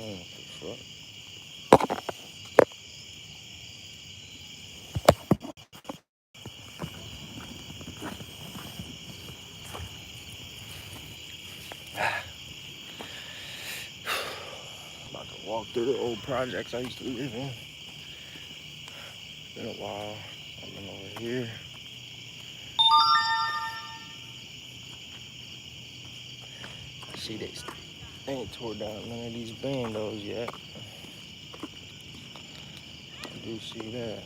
Oh, what the fuck? About to walk through the old projects I used to live in. It's been a while. I've been over here. I see they ain't tore down none of these bandos yet. I do see that.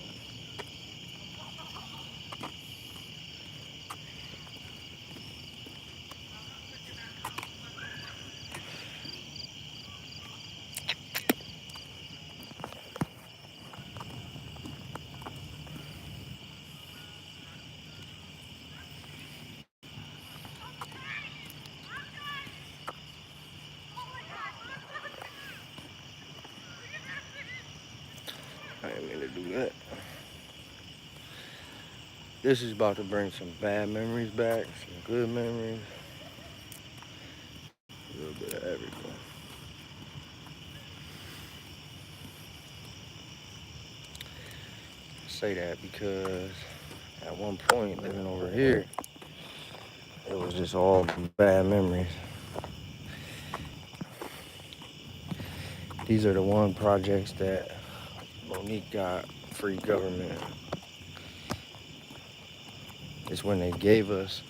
I didn't mean to do that. This is about to bring some bad memories back, some good memories, a little bit of everything. I say that because at one point living over here, it was just all bad memories. These are the one projects that Monique got free government. It's when they gave us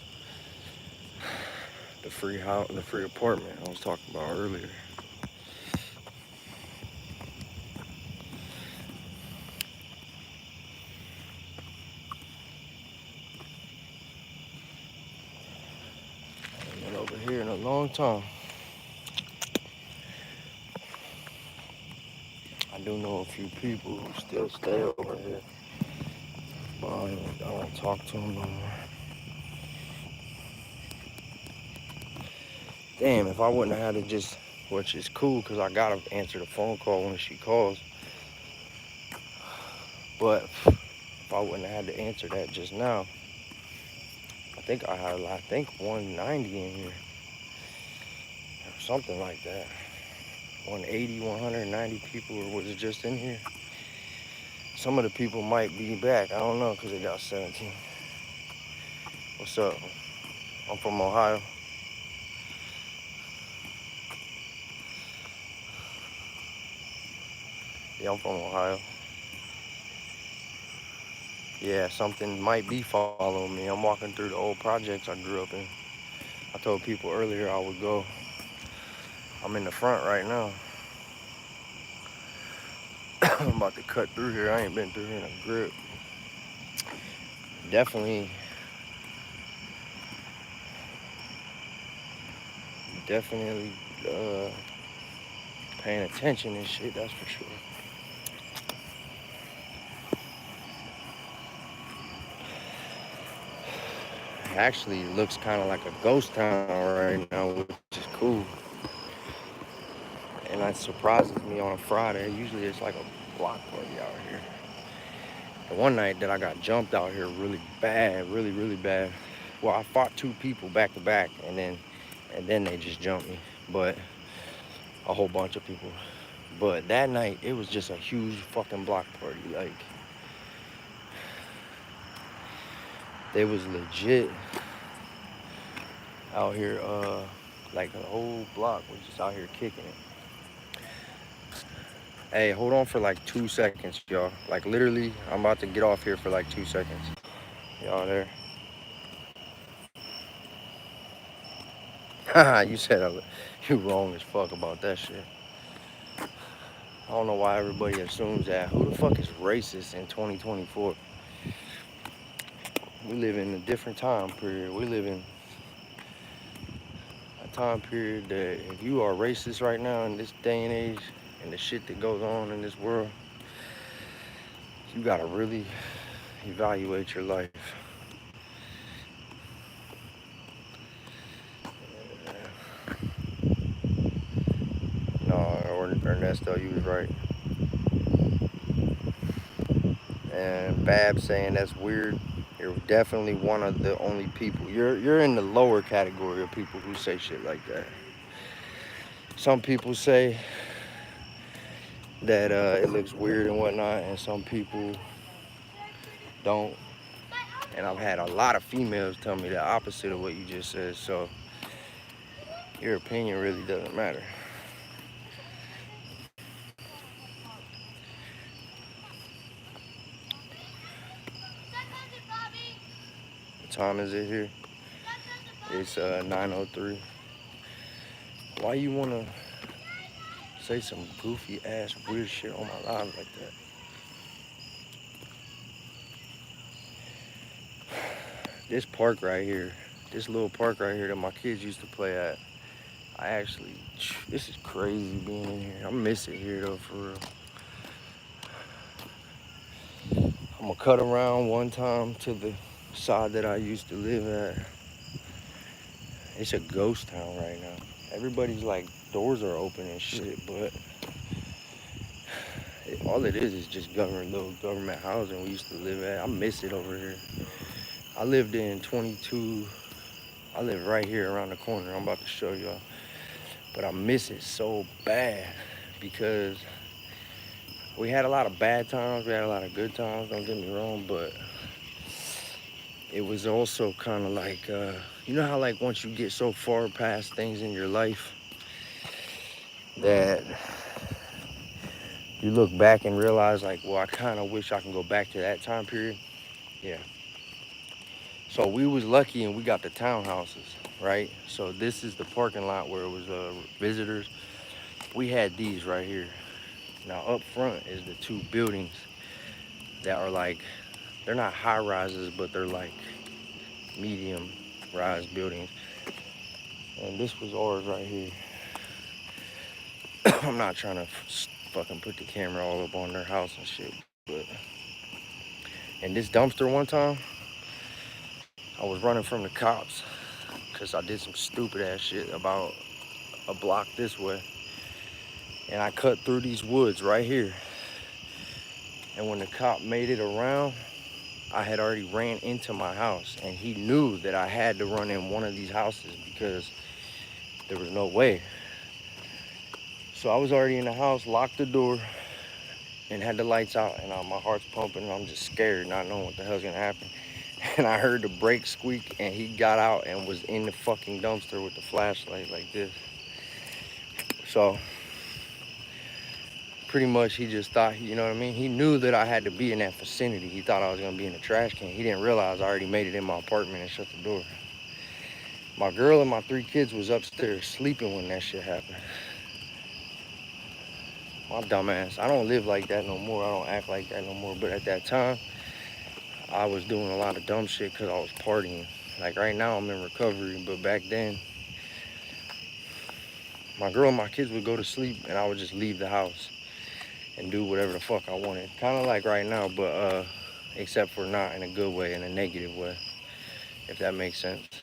the free house, the free apartment I was talking about earlier. I ain't been over here in a long time. I do know a few people who still stay over here, but I don't talk to them no more. Damn, if I wouldn't have had to just, which is cool because I gotta answer the phone call when she calls, but if I wouldn't have had to answer that just now, I think 190 in here, or something like that. 180, 190 people was just in here. Some of the people might be back. I don't know because they got 17. What's up? I'm from Ohio. Yeah, I'm from Ohio. Yeah, something might be following me. I'm walking through the old projects I grew up in. I told people earlier I would go. I'm in the front right now. I'm about to cut through here. I ain't been through here in a grip. Definitely uh, paying attention and shit, that's for sure. Actually, it looks kind of like a ghost town right now, which is cool. And that surprises me on a Friday. Usually it's like a block party out here. The one night that I got jumped out here really bad, really, really bad. Well, I fought two people back to back, and then they just jumped me. But a whole bunch of people. But that night, it was just a huge fucking block party. Like, they was legit out here, like the whole block was just out here kicking it. Hey, hold on for like 2 seconds, y'all. Like, literally, I'm about to get off here for like 2 seconds. Y'all there? Haha, you said you wrong as fuck about that shit. I don't know why everybody assumes that. Who the fuck is racist in 2024? We live in a different time period. We live in a time period that if you are racist right now in this day and age and the shit that goes on in this world, you gotta really evaluate your life. No, Ernesto, you was right. And Bab saying that's weird. You're definitely one of the only people. You're in the lower category of people who say shit like that. Some people say that it looks weird and whatnot, and some people don't. And I've had a lot of females tell me the opposite of what you just said, so your opinion really doesn't matter. What time is it here? It's 9:03. Why you wanna say some goofy ass weird shit on my live like that? This park right here, this little park right here that my kids used to play at, this is crazy being in here. I miss it here though, for real. I'm gonna cut around one time to the side that I used to live at. It's a ghost town right now. Everybody's like, doors are open and shit, but all it is just little government housing we used to live at. I miss it over here. I lived in 22, I live right here around the corner. I'm about to show y'all. But I miss it so bad because we had a lot of bad times. We had a lot of good times, don't get me wrong, but it was also kind of like, you know how like once you get so far past things in your life that you look back and realize like, well, I kind of wish I can go back to that time period. Yeah. So we was lucky and we got the townhouses, right? So this is the parking lot where it was visitors. We had these right here. Now up front is the two buildings that are like, they're not high rises, but they're like medium rise buildings. And this was ours right here. I'm not trying to fucking put the camera all up on their house and shit, but and this dumpster one time, I was running from the cops because I did some stupid ass shit about a block this way. And I cut through these woods right here. And when the cop made it around, I had already ran into my house. And he knew that I had to run in one of these houses because there was no way. So I was already in the house, locked the door, and had the lights out. And my heart's pumping, and I'm just scared, not knowing what the hell's gonna happen. And I heard the brake squeak, and he got out and was in the fucking dumpster with the flashlight like this. So pretty much he just thought, you know what I mean? He knew that I had to be in that vicinity. He thought I was gonna be in the trash can. He didn't realize I already made it in my apartment and shut the door. My girl and my 3 kids was upstairs sleeping when that shit happened. My dumb ass. I don't live like that no more. I don't act like that no more. But at that time, I was doing a lot of dumb shit because I was partying. Like right now, I'm in recovery, but back then, my girl and my kids would go to sleep and I would just leave the house and do whatever the fuck I wanted. Kind of like right now, but except for not in a good way, in a negative way, if that makes sense.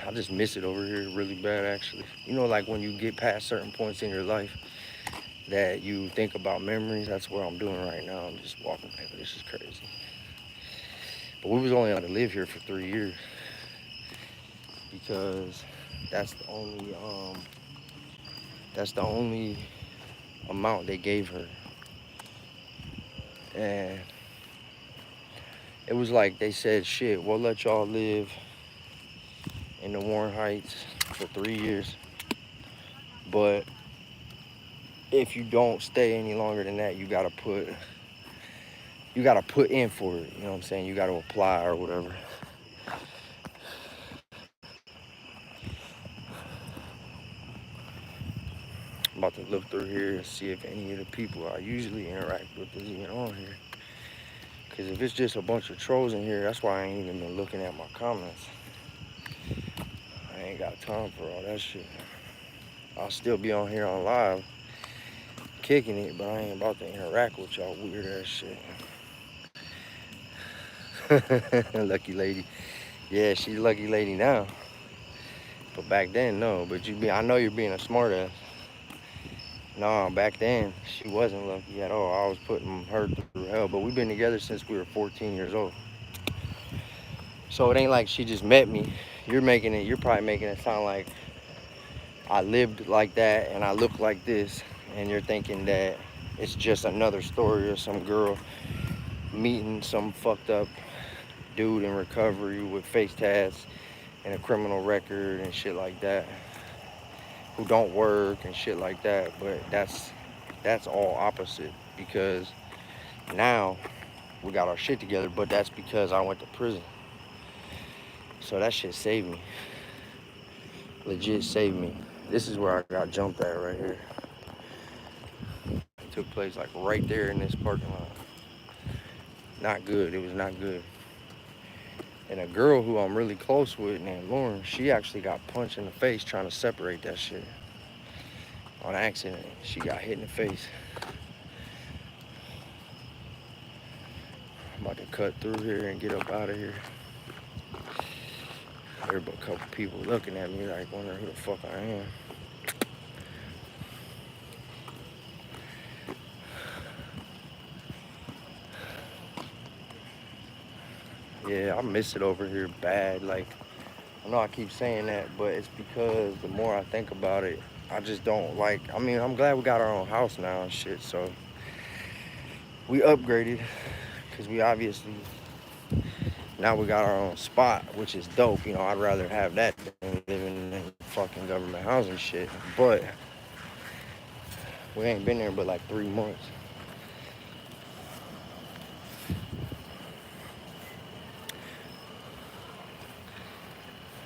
I just miss it over here really bad, actually. You know, like when you get past certain points in your life that you think about memories, that's what I'm doing right now. I'm just walking back, this is crazy. But we was only allowed to live here for 3 years because that's the only amount they gave her. And it was like they said, shit, we'll let y'all live in the Warren Heights for 3 years, but if you don't stay any longer than that, you gotta put in for it, you know what I'm saying? You gotta apply or whatever. I'm about to look through here and see if any of the people I usually interact with is even on here. Cause if it's just a bunch of trolls in here, that's why I ain't even been looking at my comments. I ain't got time for all that shit. I'll still be on here on live, kicking it, but I ain't about to interact with y'all weird ass shit. Lucky lady. Yeah, she's a lucky lady now. But back then, no. But I know you're being a smart ass. No, back then, she wasn't lucky at all. I was putting her through hell. But we've been together since we were 14 years old. So it ain't like she just met me. You're probably making it sound like I lived like that and I look like this, and you're thinking that it's just another story of some girl meeting some fucked up dude in recovery with face tats and a criminal record and shit like that, who don't work and shit like that. But that's all opposite, because now we got our shit together, but that's because I went to prison. So that shit saved me. Legit saved me. This is where I got jumped at right here. It took place like right there in this parking lot. Not good. It was not good. And a girl who I'm really close with named Lauren, she actually got punched in the face trying to separate that shit. On accident. She got hit in the face. I'm about to cut through here and get up out of here. There's a couple people looking at me like wondering who the fuck I am. Yeah, I miss it over here bad. Like, I know I keep saying that, but it's because the more I think about it, I just don't like, I mean, I'm glad we got our own house now and shit, so we upgraded, because we obviously, now we got our own spot, which is dope. You know, I'd rather have that than living in fucking government housing shit, but we ain't been there but like 3 months.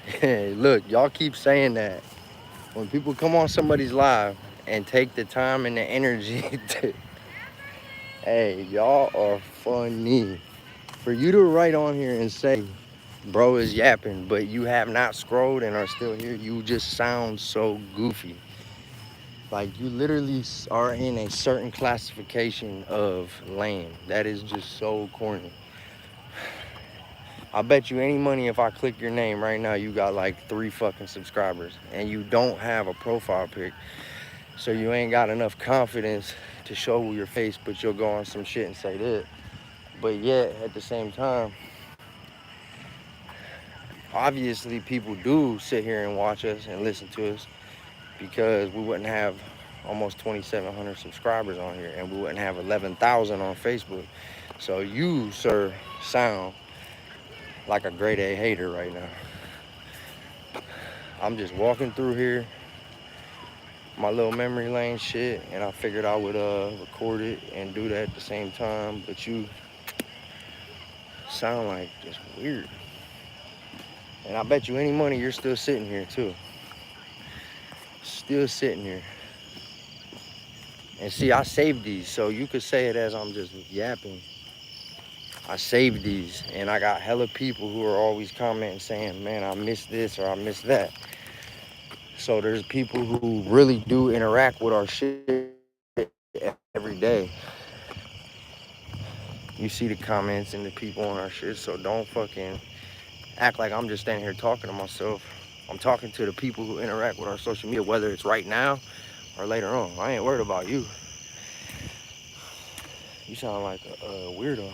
Hey, look, y'all keep saying that. When people come on somebody's live and take the time and the energy to, hey, y'all are funny. For you to write on here and say, bro is yapping, but you have not scrolled and are still here, you just sound so goofy. Like, you literally are in a certain classification of lame. That is just so corny. I bet you any money if I click your name right now, you got like 3 fucking subscribers and you don't have a profile pic. So you ain't got enough confidence to show your face, but you'll go on some shit and say that. But yet, at the same time, obviously people do sit here and watch us and listen to us, because we wouldn't have almost 2,700 subscribers on here and we wouldn't have 11,000 on Facebook. So you, sir, sound like a grade A hater right now. I'm just walking through here, my little memory lane shit, and I figured I would record it and do that at the same time, but you sound like just weird. And I bet you any money you're still sitting here too. Still sitting here. And see, I saved these, so you could say it as I'm just yapping. I saved these, and I got hella people who are always commenting saying, man, I missed this or I missed that. So there's people who really do interact with our shit every day. You see the comments and the people on our shit, so don't fucking act like I'm just standing here talking to myself. I'm talking to the people who interact with our social media, whether it's right now or later on. I ain't worried about you. You sound like a weirdo.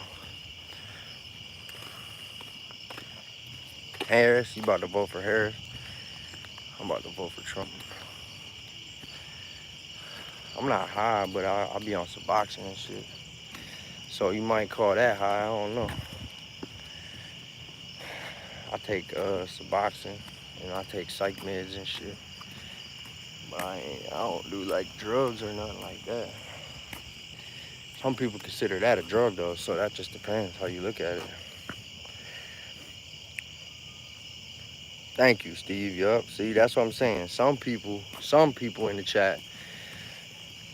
Harris, you about to vote for Harris? I'm about to vote for Trump. I'm not high, but I'll be on Suboxone and shit. So you might call that high, I don't know. I take Suboxone, and I take psych meds and shit. But I don't do like drugs or nothing like that. Some people consider that a drug though, so that just depends how you look at it. Thank you, Steve. Yup. See, that's what I'm saying. Some people in the chat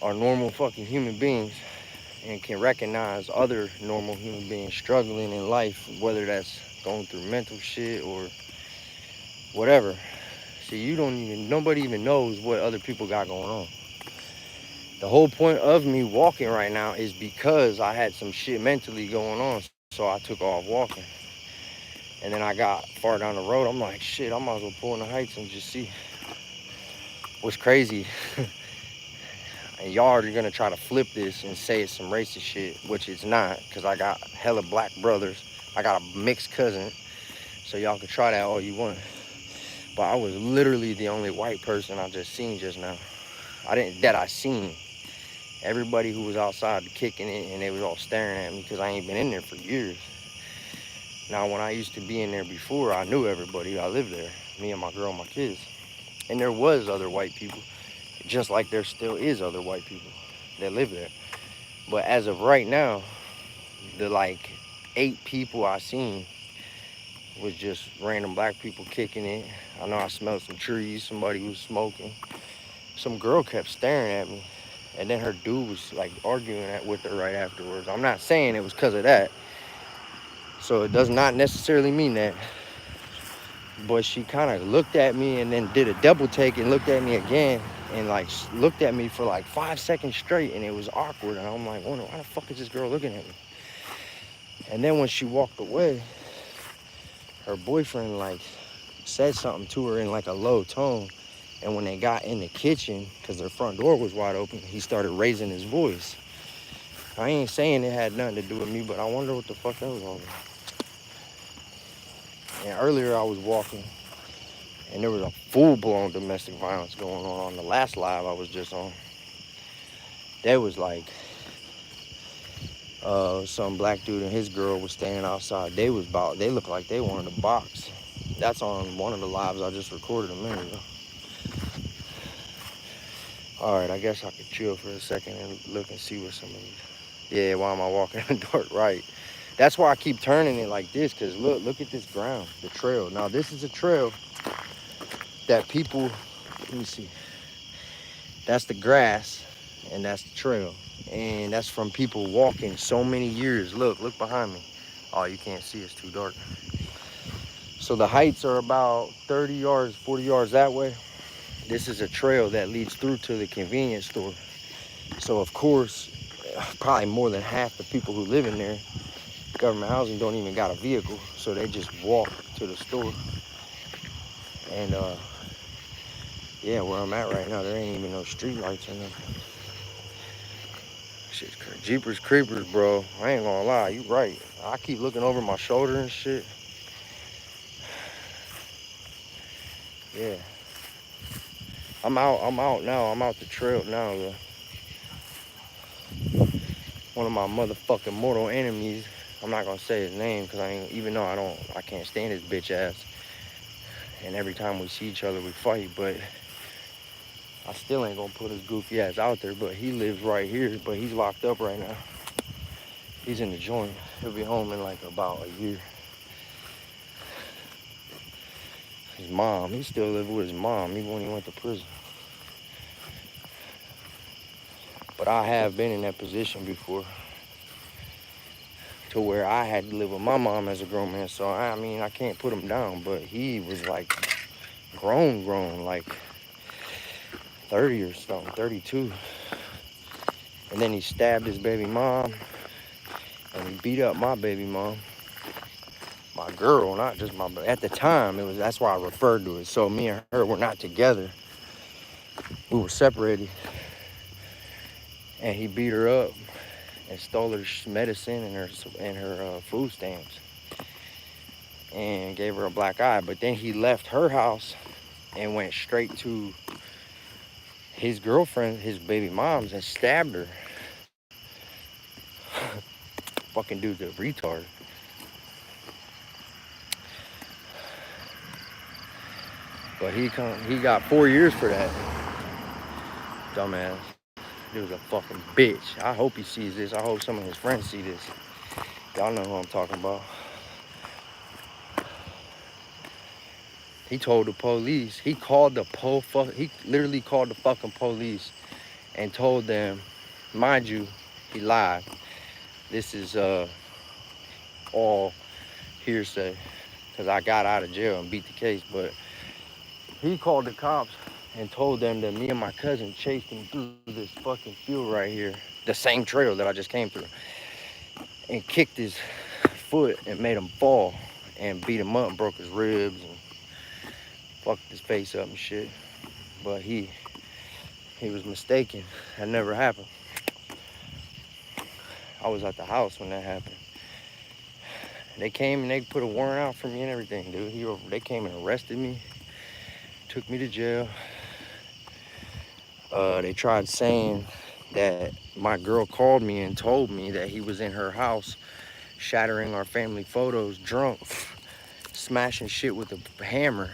are normal fucking human beings and can recognize other normal human beings struggling in life, whether that's going through mental shit or whatever. See, nobody even knows what other people got going on. The whole point of me walking right now is because I had some shit mentally going on, so I took off walking. And then I got far down the road, I'm like, shit, I might as well pull in the heights and just see. What's crazy, and y'all are gonna try to flip this and say it's some racist shit, which it's not, because I got hella black brothers. I got a mixed cousin, so y'all can try that all you want. But I was literally the only white person I just seen just now. That I seen. Everybody who was outside kicking it, and they was all staring at me because I ain't been in there for years. Now, when I used to be in there before, I knew everybody. I lived there, me and my girl and my kids. And there was other white people, just like there still is other white people that live there. But as of right now, the like 8 people I seen was just random black people kicking it. I know I smelled some trees, somebody was smoking. Some girl kept staring at me, and then her dude was like arguing with her right afterwards. I'm not saying it was because of that, so it does not necessarily mean that. But she kind of looked at me and then did a double take and looked at me again and like looked at me for like 5 seconds straight, and it was awkward. And I'm like, why the fuck is this girl looking at me? And then when she walked away, her boyfriend like said something to her in like a low tone. And when they got in the kitchen, because their front door was wide open, he started raising his voice. I ain't saying it had nothing to do with me, but I wonder what the fuck that was all about. And earlier I was walking, and there was a full-blown domestic violence going on the last live I was just on. There was like some black dude and his girl was standing outside. They looked like they wanted to box. That's on one of the lives I just recorded a minute ago. All right, I guess I could chill for a second and look and see what some of these. Yeah, why am I walking in the dark? Right. That's why I keep turning it like this, because look at this ground, the trail. Now, this is a trail that people, let me see. That's the grass, and that's the trail. And that's from people walking so many years. Look behind me. Oh, you can't see, it's too dark. So the heights are about 30 yards, 40 yards that way. This is a trail that leads through to the convenience store. So of course, probably more than half the people who live in there, government housing, don't even got a vehicle. So they just walk to the store. And yeah, where I'm at right now, there ain't even no street lights or nothing. Shit's crazy. Jeepers creepers, bro. I ain't gonna lie, you right. I keep looking over my shoulder and shit. Yeah. I'm out now. I'm out the trail now, though. One of my motherfucking mortal enemies. I'm not gonna say his name because even though I can't stand his bitch ass. And every time we see each other, we fight. But I still ain't gonna put his goofy ass out there. But he lives right here. But he's locked up right now. He's in the joint. He'll be home in like about a year. His mom, he still lives with his mom even when he went to prison. But I have been in that position before, to where I had to live with my mom as a grown man. So I mean, I can't put him down, but he was like grown, like 30 or something, 32. And then he stabbed his baby mom, and he beat up my baby mom. My girl, not just my, at the time, that's why I referred to it. So me and her were not together. We were separated. And he beat her up and stole her medicine and her food stamps and gave her a black eye. But then he left her house and went straight to his girlfriend, his baby mom's, and stabbed her. Fucking dude's a retard. But he got 4 years for that. Dumbass. He was a fucking bitch. I hope he sees this. I hope some of his friends see this. Y'all know who I'm talking about. He told the police. He literally called the fucking police and told them, mind you, he lied. This is all hearsay because I got out of jail and beat the case. But he called the cops and told them that me and my cousin chased him through this fucking field right here, the same trail that I just came through, and kicked his foot and made him fall and beat him up and broke his ribs and fucked his face up and shit. But he was mistaken. That never happened. I was at the house when that happened. They came and they put a warrant out for me and everything, dude. They came and arrested me. took me to jail. They tried saying that my girl called me and told me that he was in her house shattering our family photos drunk, smashing shit with a hammer.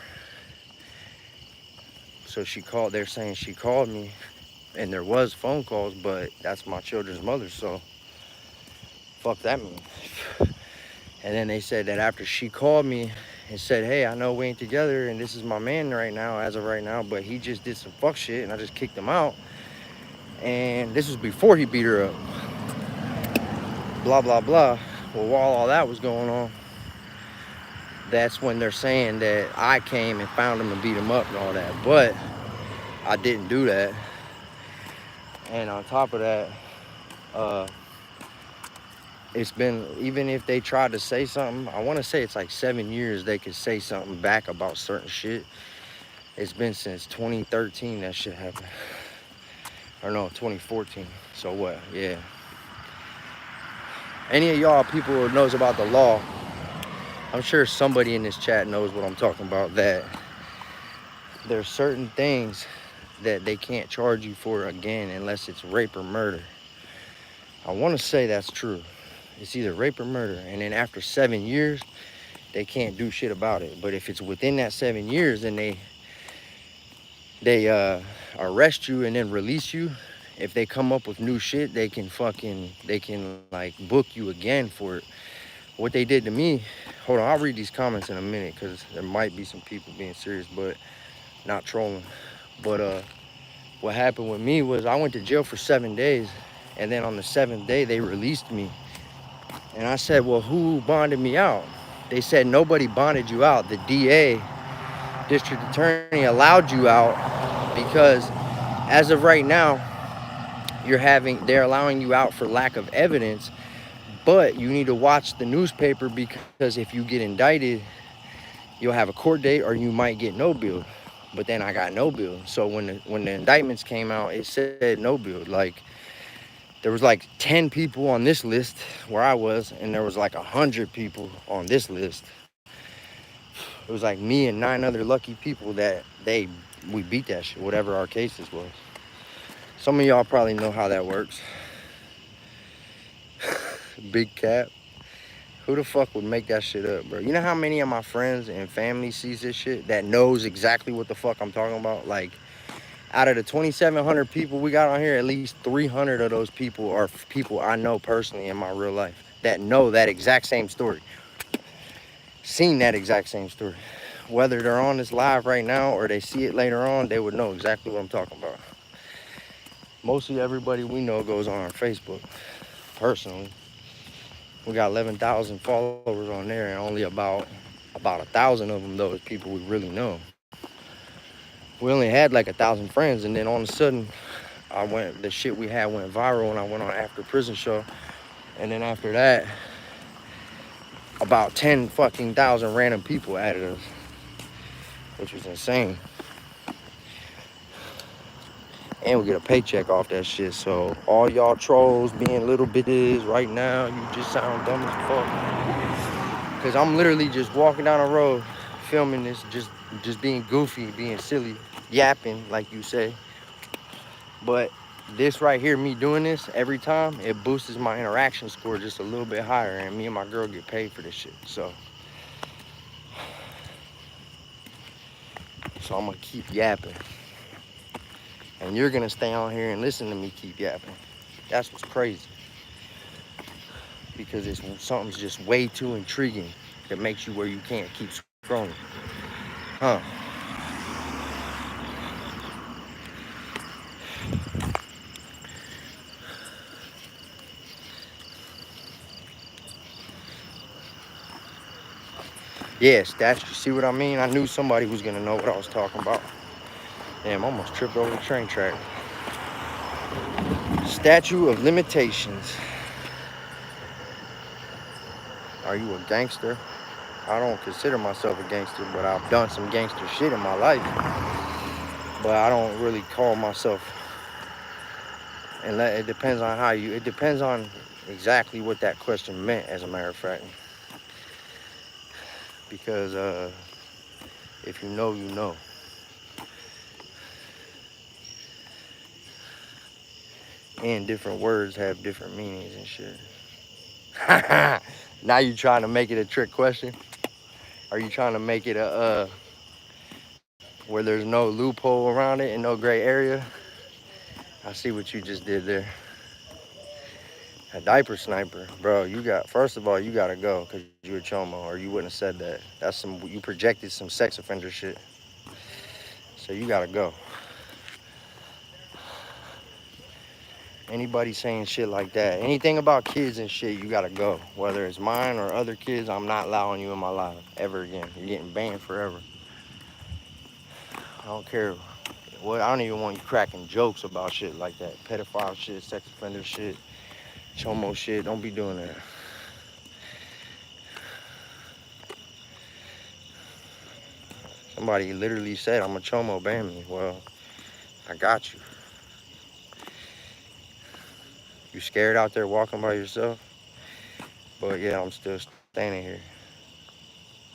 So she called, they're saying she called me, and there was phone calls, but that's my children's mother, so fuck that mean. And then they said that after she called me and said, hey, I know we ain't together and this is my man right now, as of right now, but he just did some fuck shit and I just kicked him out. And this was before he beat her up. Blah, blah, blah. Well, while all that was going on, that's when they're saying that I came and found him and beat him up and all that. But I didn't do that. And on top of that, it's been, even if they tried to say something, I want to say it's like 7 years they could say something back about certain shit. It's been since 2013 that shit happened. Or no, 2014. So what? Yeah. Any of y'all people who knows about the law, I'm sure somebody in this chat knows what I'm talking about, that there's certain things that they can't charge you for again unless it's rape or murder. I want to say that's true. It's either rape or murder, and then after 7 years, they can't do shit about it. But if it's within that 7 years, then they arrest you and then release you. If they come up with new shit, they can like book you again for it. What they did to me, hold on, I'll read these comments in a minute because there might be some people being serious, but not trolling. But what happened with me was I went to jail for 7 days, and then on the 7th day, they released me. And I said, well, who bonded me out? They said, nobody bonded you out. The DA, district attorney, allowed you out because as of right now, they're allowing you out for lack of evidence, but you need to watch the newspaper because if you get indicted, you'll have a court date or you might get no bail. But then I got no bail. So when the indictments came out, it said no bail. Like, there was like 10 people on this list where I was, and there was like 100 people on this list. It was like me and 9 other lucky people that we beat that shit, whatever our cases was. Some of y'all probably know how that works. Big cap. Who the fuck would make that shit up, bro? You know how many of my friends and family sees this shit that knows exactly what the fuck I'm talking about? Like, out of the 2,700 people we got on here, at least 300 of those people are people I know personally in my real life that know that exact same story. Seen that exact same story. Whether they're on this live right now or they see it later on, they would know exactly what I'm talking about. Mostly everybody we know goes on our Facebook, personally. We got 11,000 followers on there, and only about 1,000 of them, though, is people we really know. We only had like 1,000 friends, and then all of a sudden, the shit we had went viral, and I went on After Prison Show. And then after that, about 10 fucking thousand random people added us, which was insane. And we get a paycheck off that shit. So all y'all trolls being little bitches right now, you just sound dumb as fuck. Cause I'm literally just walking down the road, filming this, just being goofy, being silly, yapping, like you say. But this right here, me doing this every time, it boosts my interaction score just a little bit higher, and me and my girl get paid for this shit. So I'm gonna keep yapping. And you're gonna stay on here and listen to me keep yapping. That's what's crazy. Because something's just way too intriguing that makes you where you can't keep scrolling. Huh. Yeah, statue. See what I mean? I knew somebody was gonna know what I was talking about. Damn, I almost tripped over the train track. Statute of limitations. Are you a gangster? I don't consider myself a gangster, but I've done some gangster shit in my life. But I don't really call myself, and it depends on it depends on exactly what that question meant, as a matter of fact. Because if you know, you know. And different words have different meanings and shit. Now you trying to make it a trick question? Are you trying to make it a where there's no loophole around it and no gray area? I see what you just did there. A diaper sniper, bro. You got, first of all, you gotta go because you a chomo, or you wouldn't have said that. That's some, you projected some sex offender shit. So you gotta go. Anybody saying shit like that, anything about kids and shit, you gotta go. Whether it's mine or other kids, I'm not allowing you in my life ever again. You're getting banned forever. I don't care. Well, I don't even want you cracking jokes about shit like that. Pedophile shit, sex offender shit, chomo shit. Don't be doing that. Somebody literally said, I'm a chomo, ban me. Well, I got you. You scared out there walking by yourself? But yeah, I'm still standing here.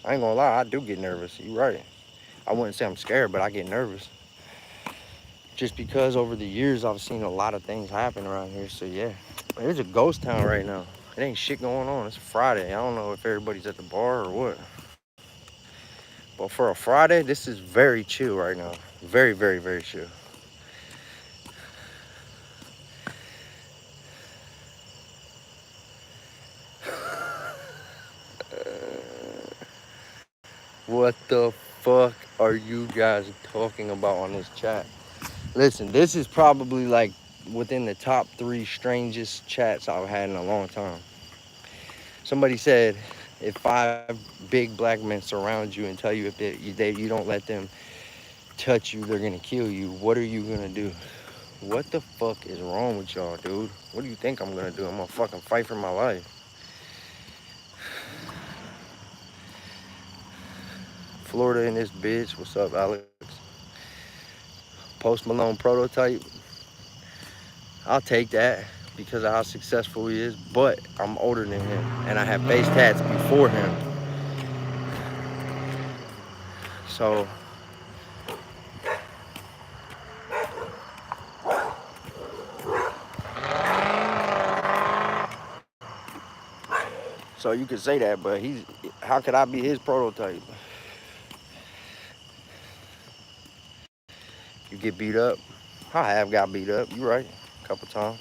I ain't gonna lie, I do get nervous. You right. I wouldn't say I'm scared, but I get nervous. Just because over the years, I've seen a lot of things happen around here. So yeah, it's a ghost town right now. It ain't shit going on. It's Friday. I don't know if everybody's at the bar or what. But for a Friday, this is very chill right now. Very, very, very chill. What the fuck are you guys talking about on this chat? Listen, this is probably like within the top 3 strangest chats I've had in a long time. Somebody said, if 5 big black men surround you and tell you if you don't let them touch you, they're gonna kill you, what are you gonna do? What the fuck is wrong with y'all, dude? What do you think I'm gonna do? I'm gonna fucking fight for my life. Florida in this bitch. What's up, Alex? Post Malone prototype. I'll take that because of how successful he is, but I'm older than him and I have face tats before him. So you could say that, but how could I be his prototype? You get beat up. I have got beat up. You right. A couple times.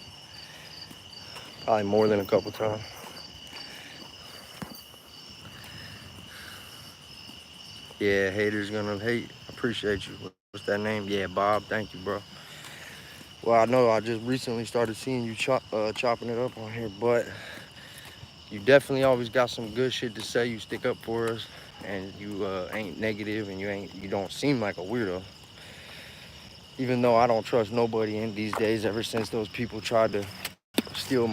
Probably more than a couple times. Yeah, haters gonna hate. Appreciate you. What's that name? Yeah, Bob. Thank you, bro. Well, I know I just recently started seeing you chopping it up on here, but you definitely always got some good shit to say. You stick up for us, and you ain't negative, and you don't seem like a weirdo. Even though I don't trust nobody in these days, ever since those people tried to steal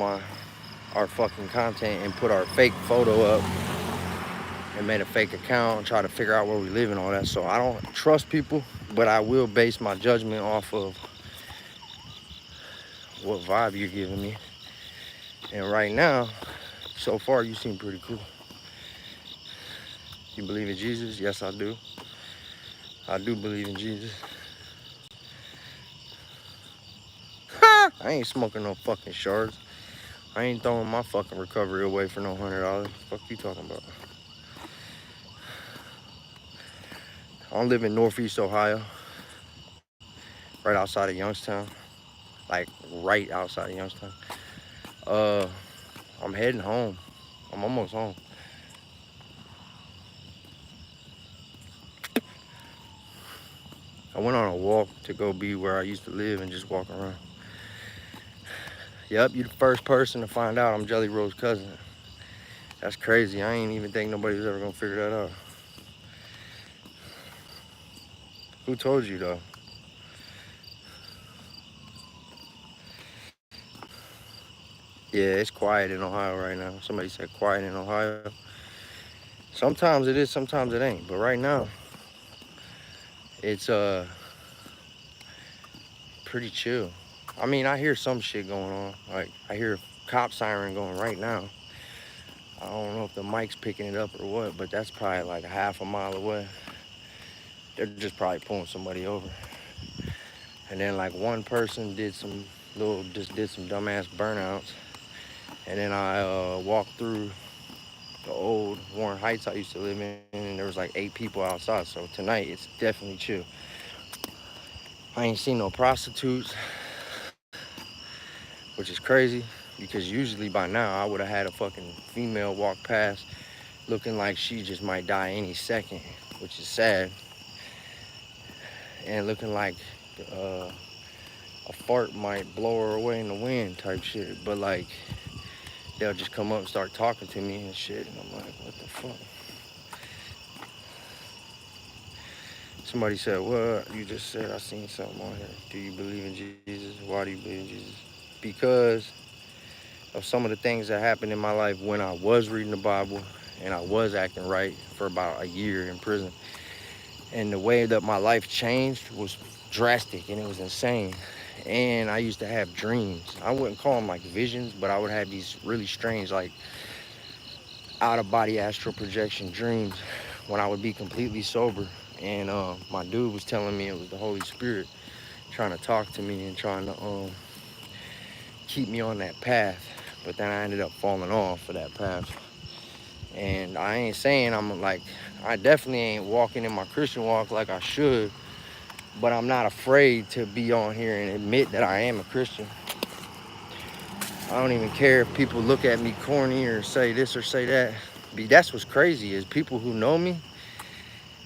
our fucking content and put our fake photo up and made a fake account and try to figure out where we live and all that. So I don't trust people, but I will base my judgment off of what vibe you're giving me. And right now, so far, you seem pretty cool. You believe in Jesus? Yes, I do. I do believe in Jesus. I ain't smoking no fucking shards. I ain't throwing my fucking recovery away for no $100. Fuck you talking about? I live in Northeast Ohio, right outside of Youngstown. Like, right outside of Youngstown. I'm heading home. I'm almost home. I went on a walk to go be where I used to live and just walk around. Yep, you're the first person to find out I'm Jelly Roll's cousin. That's crazy. I ain't even think nobody was ever gonna figure that out. Who told you though? Yeah, it's quiet in Ohio right now. Somebody said quiet in Ohio. Sometimes it is, sometimes it ain't. But right now, it's pretty chill. I mean, I hear some shit going on. Like, I hear a cop siren going right now. I don't know if the mic's picking it up or what, but that's probably like a half a mile away. They're just probably pulling somebody over. And then like one person did some Just did some dumbass burnouts. And then I walked through the old Warren Heights I used to live in, and there was like 8 people outside. So tonight it's definitely chill. I ain't seen no prostitutes, which is crazy because usually by now I would have had a fucking female walk past looking like she just might die any second, which is sad, and looking like uh, a fart might blow her away in the wind type shit. But like they'll just come up and start talking to me and shit, and I'm like, what the fuck? Somebody said, well, you just said I seen something on here. Do you believe in Jesus? Why do you believe in Jesus? Because of some of the things that happened in my life when I was reading the Bible and I was acting right for about a year in prison. And the way that my life changed was drastic and it was insane. And I used to have dreams. I wouldn't call them like visions, but I would have these really strange, like out of body astral projection dreams when I would be completely sober. And my dude was telling me it was the Holy Spirit trying to talk to me and trying to keep me on that path. But then I ended up falling off of that path. And I ain't saying I definitely ain't walking in my Christian walk like I should, but I'm not afraid to be on here and admit that I am a Christian. I don't even care if people look at me corny or say this or say that. That's what's crazy is people who know me,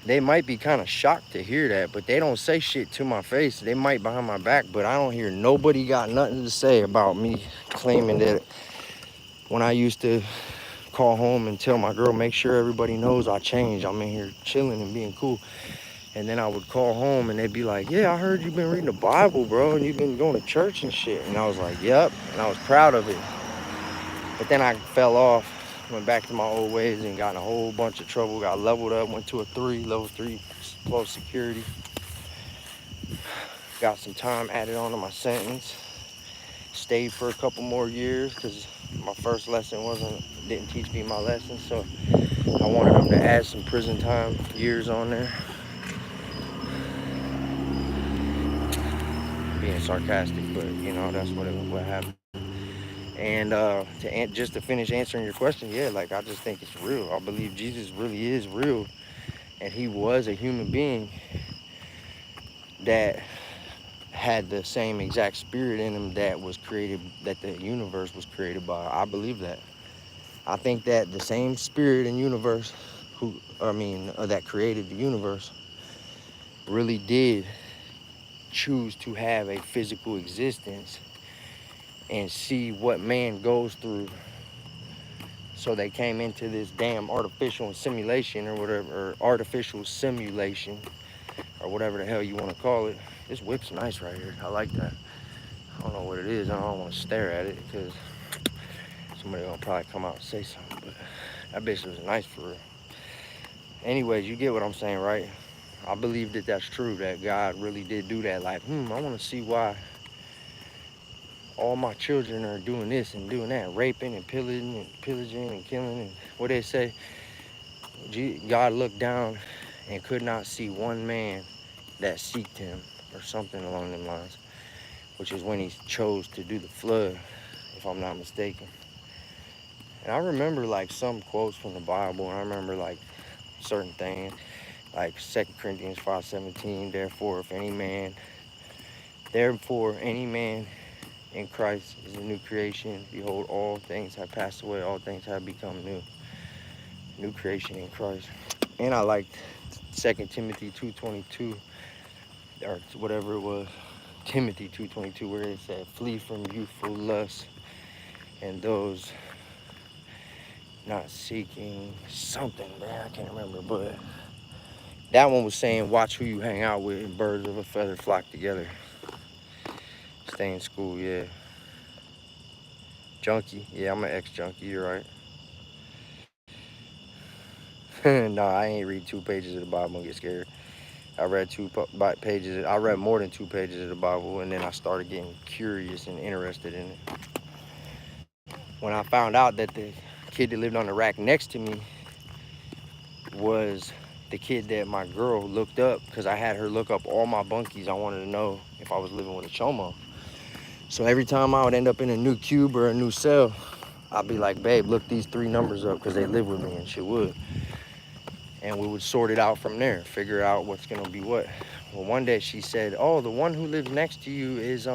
they might be kind of shocked to hear that, but they don't say shit to my face. They might behind my back, but I don't hear nobody got nothing to say about me claiming that when I used to call home and tell my girl, make sure everybody knows I changed. I'm in here chilling and being cool. And then I would call home and they'd be like, yeah, I heard you've been reading the Bible, bro, and you've been going to church and shit. And I was like, yep. And I was proud of it. But then I fell off, went back to my old ways and got in a whole bunch of trouble. Got leveled up, went to level 3, close security. Got some time added onto my sentence. Stayed for a couple more years because my first lesson didn't teach me my lesson. So I wanted them to add some prison time years on there. Being sarcastic, but you know, that's what happened. And just to finish answering your question, yeah, like I just think it's real. I believe Jesus really is real, and he was a human being that had the same exact spirit in him that the universe was created by. I believe that. I think that the same spirit and universe that created the universe really did choose to have a physical existence and see what man goes through. So they came into this damn artificial simulation or whatever, or artificial simulation, or whatever the hell you want to call it. This whip's nice right here. I like that. I don't know what it is. I don't want to stare at it because somebody gonna probably come out and say something. But that bitch was nice for real. Anyways, you get what I'm saying, right? I believe that that's true, that God really did do that. Like, I want to see why all my children are doing this and doing that, raping and pillaging and killing. And what they say, God looked down and could not see one man that seeked him, or something along them lines, which is when he chose to do the flood, if I'm not mistaken. And I remember like some quotes from the Bible, and I remember like certain things, like 2 Corinthians 5:17, therefore any man in Christ is a new creation. Behold, all things have passed away, all things have become new. New creation in Christ. And I liked 2 Timothy 2:22, or whatever it was, Timothy 2:22, where it said, flee from youthful lusts and those not seeking something, man, I can't remember, but that one was saying, watch who you hang out with, and birds of a feather flock together. Stay in school, yeah. Junkie, yeah, I'm an ex-junkie, you're right. No, I ain't read 2 pages of the Bible and get scared. I read I read more than 2 pages of the Bible, and then I started getting curious and interested in it. When I found out that the kid that lived on the rack next to me was the kid that my girl looked up, because I had her look up all my bunkies. I wanted to know if I was living with a chomo. So every time I would end up in a new cube or a new cell, I'd be like, babe, look these 3 numbers up, because they live with me, and she would. And we would sort it out from there, figure out what's gonna be what. Well, one day she said, oh, the one who lives next to you is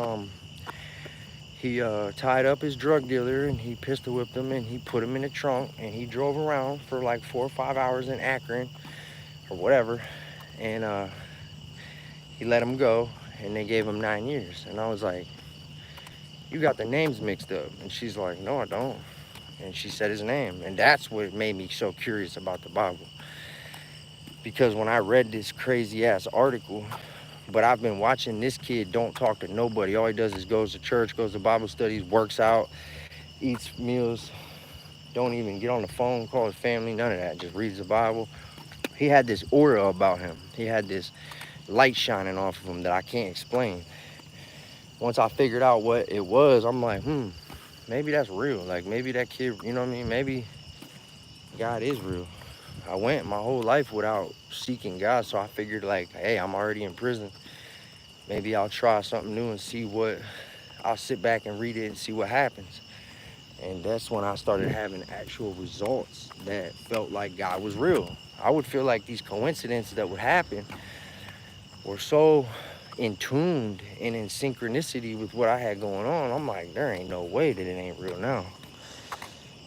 he tied up his drug dealer, and he pistol whipped him, and he put him in the trunk, and he drove around for like 4 or 5 hours in Akron or whatever, and he let him go, and they gave him 9 years. And I was like, you got the names mixed up. And she's like, no, I don't. And she said his name, and that's what made me so curious about the Bible. Because when I read this crazy ass article, but I've been watching this kid don't talk to nobody. All he does is goes to church, goes to Bible studies, works out, eats meals, don't even get on the phone, call his family, none of that. Just reads the Bible. He had this aura about him. He had this light shining off of him that I can't explain. Once I figured out what it was, I'm like, maybe that's real. Like, maybe that kid, you know what I mean? Maybe God is real. I went my whole life without seeking God, so I figured, like, hey, I'm already in prison. Maybe I'll try something new and see what, I'll sit back and read it and see what happens. And that's when I started having actual results that felt like God was real. I would feel like these coincidences that would happen were so in tuned and in synchronicity with what I had going on. I'm like, there ain't no way that it ain't real now.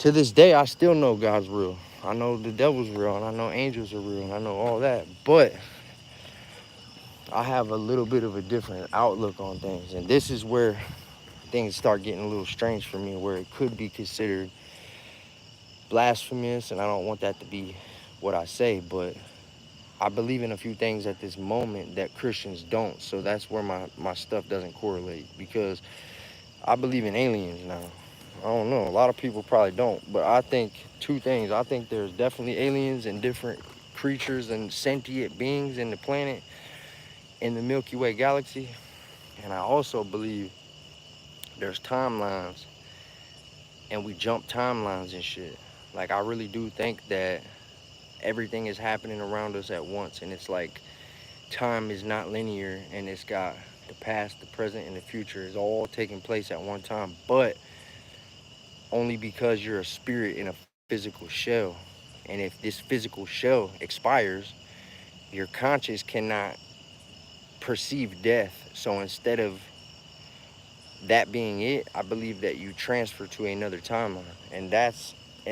To this day, I still know God's real. I know the devil's real, and I know angels are real, and I know all that. But I have a little bit of a different outlook on things. And this is where things start getting a little strange for me, where it could be considered blasphemous, and I don't want that to be what I say, but I believe in a few things at this moment that Christians don't. So that's where my stuff doesn't correlate, because I believe in aliens now. I don't know, a lot of people probably don't, but I think 2 things. I think there's definitely aliens and different creatures and sentient beings in the planet, in the Milky Way galaxy. And I also believe there's timelines, and we jump timelines and shit. Like, I really do think that everything is happening around us at once, and it's like time is not linear, and it's got the past, the present, and the future is all taking place at one time, but only because you're a spirit in a physical shell. And if this physical shell expires, your conscious cannot perceive death. So instead of that being it, I believe that you transfer to another timeline, and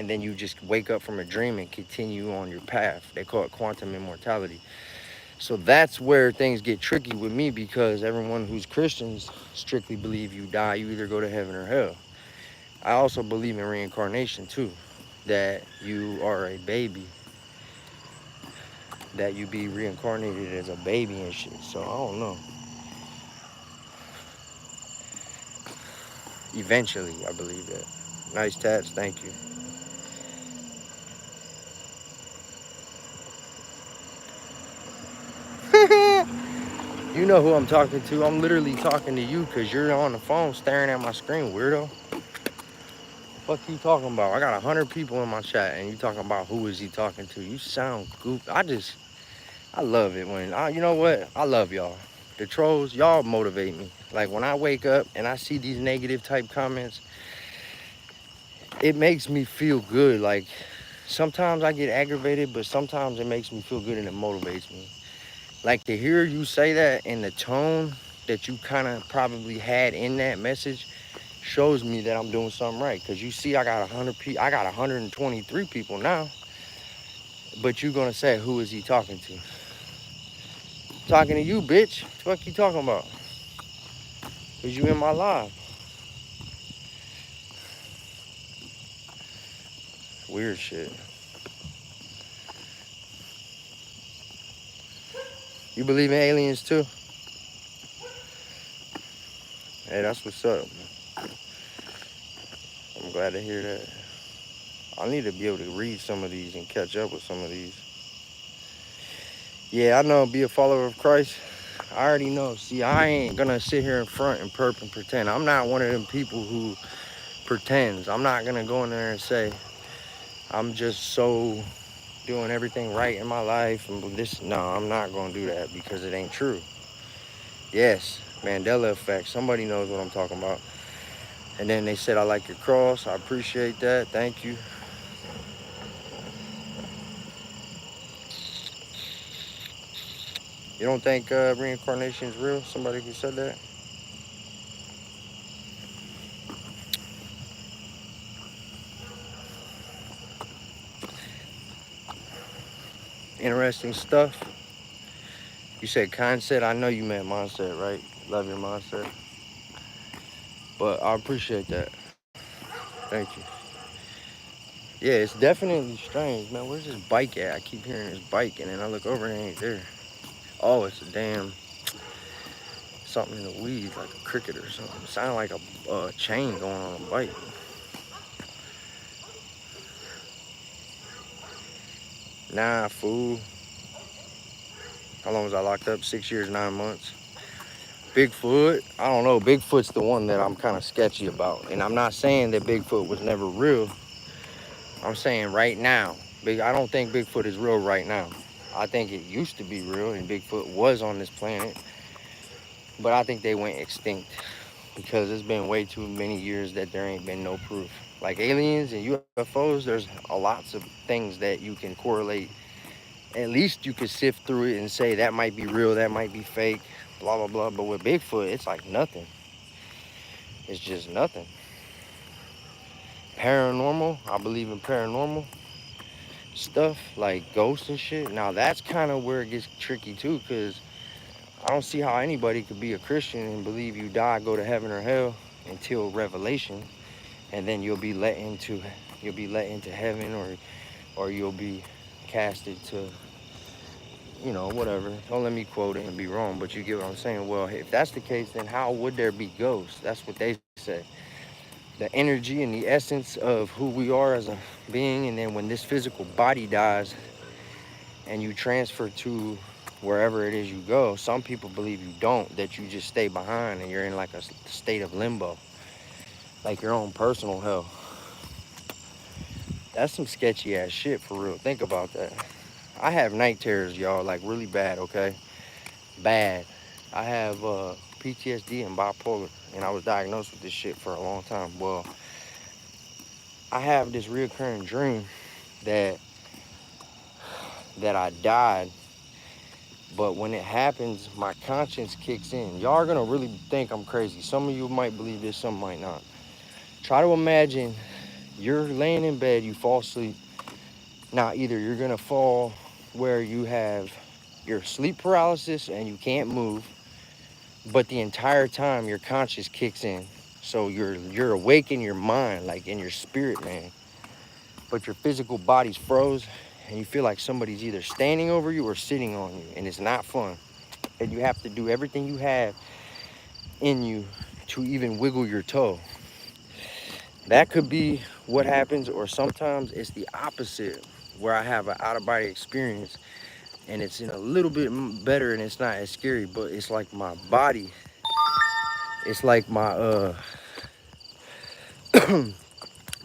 then you just wake up from a dream and continue on your path. They call it quantum immortality. So that's where things get tricky with me, because everyone who's Christians strictly believe you die, you either go to heaven or hell. I also believe in reincarnation too, that you are a baby, that you be reincarnated as a baby and shit. So I don't know. Eventually, I believe that. Nice tats, thank you. You know who I'm talking to. I'm literally talking to you because you're on the phone staring at my screen, weirdo. Fuck you talking about? I got 100 people in my chat, and you talking about who is he talking to? You sound goofy. I love it when, you know what? I love y'all. The trolls, y'all motivate me. Like, when I wake up and I see these negative type comments, it makes me feel good. Like, sometimes I get aggravated, but sometimes it makes me feel good and it motivates me. Like, to hear you say that in the tone that you kind of probably had in that message shows me that I'm doing something right. Because you see, I got 100 people, I got 123 people now. But you're gonna say, who is he talking to? Talking to you, bitch. What the fuck you talking about? Because you in my live. Weird shit. You believe in aliens too? Hey, that's what's up. I'm glad to hear that. I need to be able to read some of these and catch up with some of these. Yeah, I know, be a follower of Christ. I already know. See, I ain't gonna sit here in front and perp and pretend. I'm not one of them people who pretends. I'm not gonna go in there and say, I'm just so doing everything right in my life and this. No, I'm not gonna do that, because it ain't true. Yes, Mandela effect. Somebody knows what I'm talking about. And then they said, I like your cross. I appreciate that. Thank you. You don't think reincarnation is real? Somebody who said that? Interesting stuff. You said concept. I know you meant mindset, right? Love your mindset. But I appreciate that. Thank you. Yeah, it's definitely strange, man. Where's this bike at? I keep hearing this bike, and then I look over and it ain't there. Oh, it's a damn something in the weeds, like a cricket or something. It sounded like a chain going on a bike. Nah, fool. How long was I locked up? 6 years, 9 months. Bigfoot, I don't know. Bigfoot's the one that I'm kind of sketchy about. And I'm not saying that Bigfoot was never real. I'm saying right now. I don't think Bigfoot is real right now. I think it used to be real and Bigfoot was on this planet. But I think they went extinct because it's been way too many years that there ain't been no proof. Like aliens and UFOs, there's a lots of things that you can correlate. At least you could sift through it and say that might be real, that might be fake, blah, blah, blah. But with Bigfoot, it's like nothing. It's just nothing. Paranormal, I believe in paranormal stuff like ghosts and shit. Now that's kind of where it gets tricky too, because I don't see how anybody could be a Christian and believe you die, go to heaven or hell until Revelation, and then you'll be let into heaven, or you'll be casted to, you know, whatever. Don't let me quote it and be wrong, but you get what I'm saying. Well, if that's the case, then how would there be ghosts? That's what they say. The energy and the essence of who we are as a being, and then when this physical body dies and you transfer to wherever it is you go, some people believe you don't, that you just stay behind and you're in like a state of limbo, like your own personal hell. That's some sketchy ass shit for real. Think about that. I have night terrors, y'all, like really bad, okay? Bad. I have PTSD and bipolar, and I was diagnosed with this shit for a long time. Well, I have this reoccurring dream that I died, but when it happens, my conscience kicks in. Y'all are gonna really think I'm crazy. Some of you might believe this, some might not. Try to imagine you're laying in bed, you fall asleep. Now, either you're gonna fall where you have your sleep paralysis and you can't move, but the entire time your conscience kicks in. So you're awake in your mind, like in your spirit, man. But your physical body's froze and you feel like somebody's either standing over you or sitting on you, and it's not fun. And you have to do everything you have in you to even wiggle your toe. That could be what happens, or sometimes it's the opposite, where I have an out-of-body experience and it's in a little bit better and it's not as scary, but it's like my body, it's like my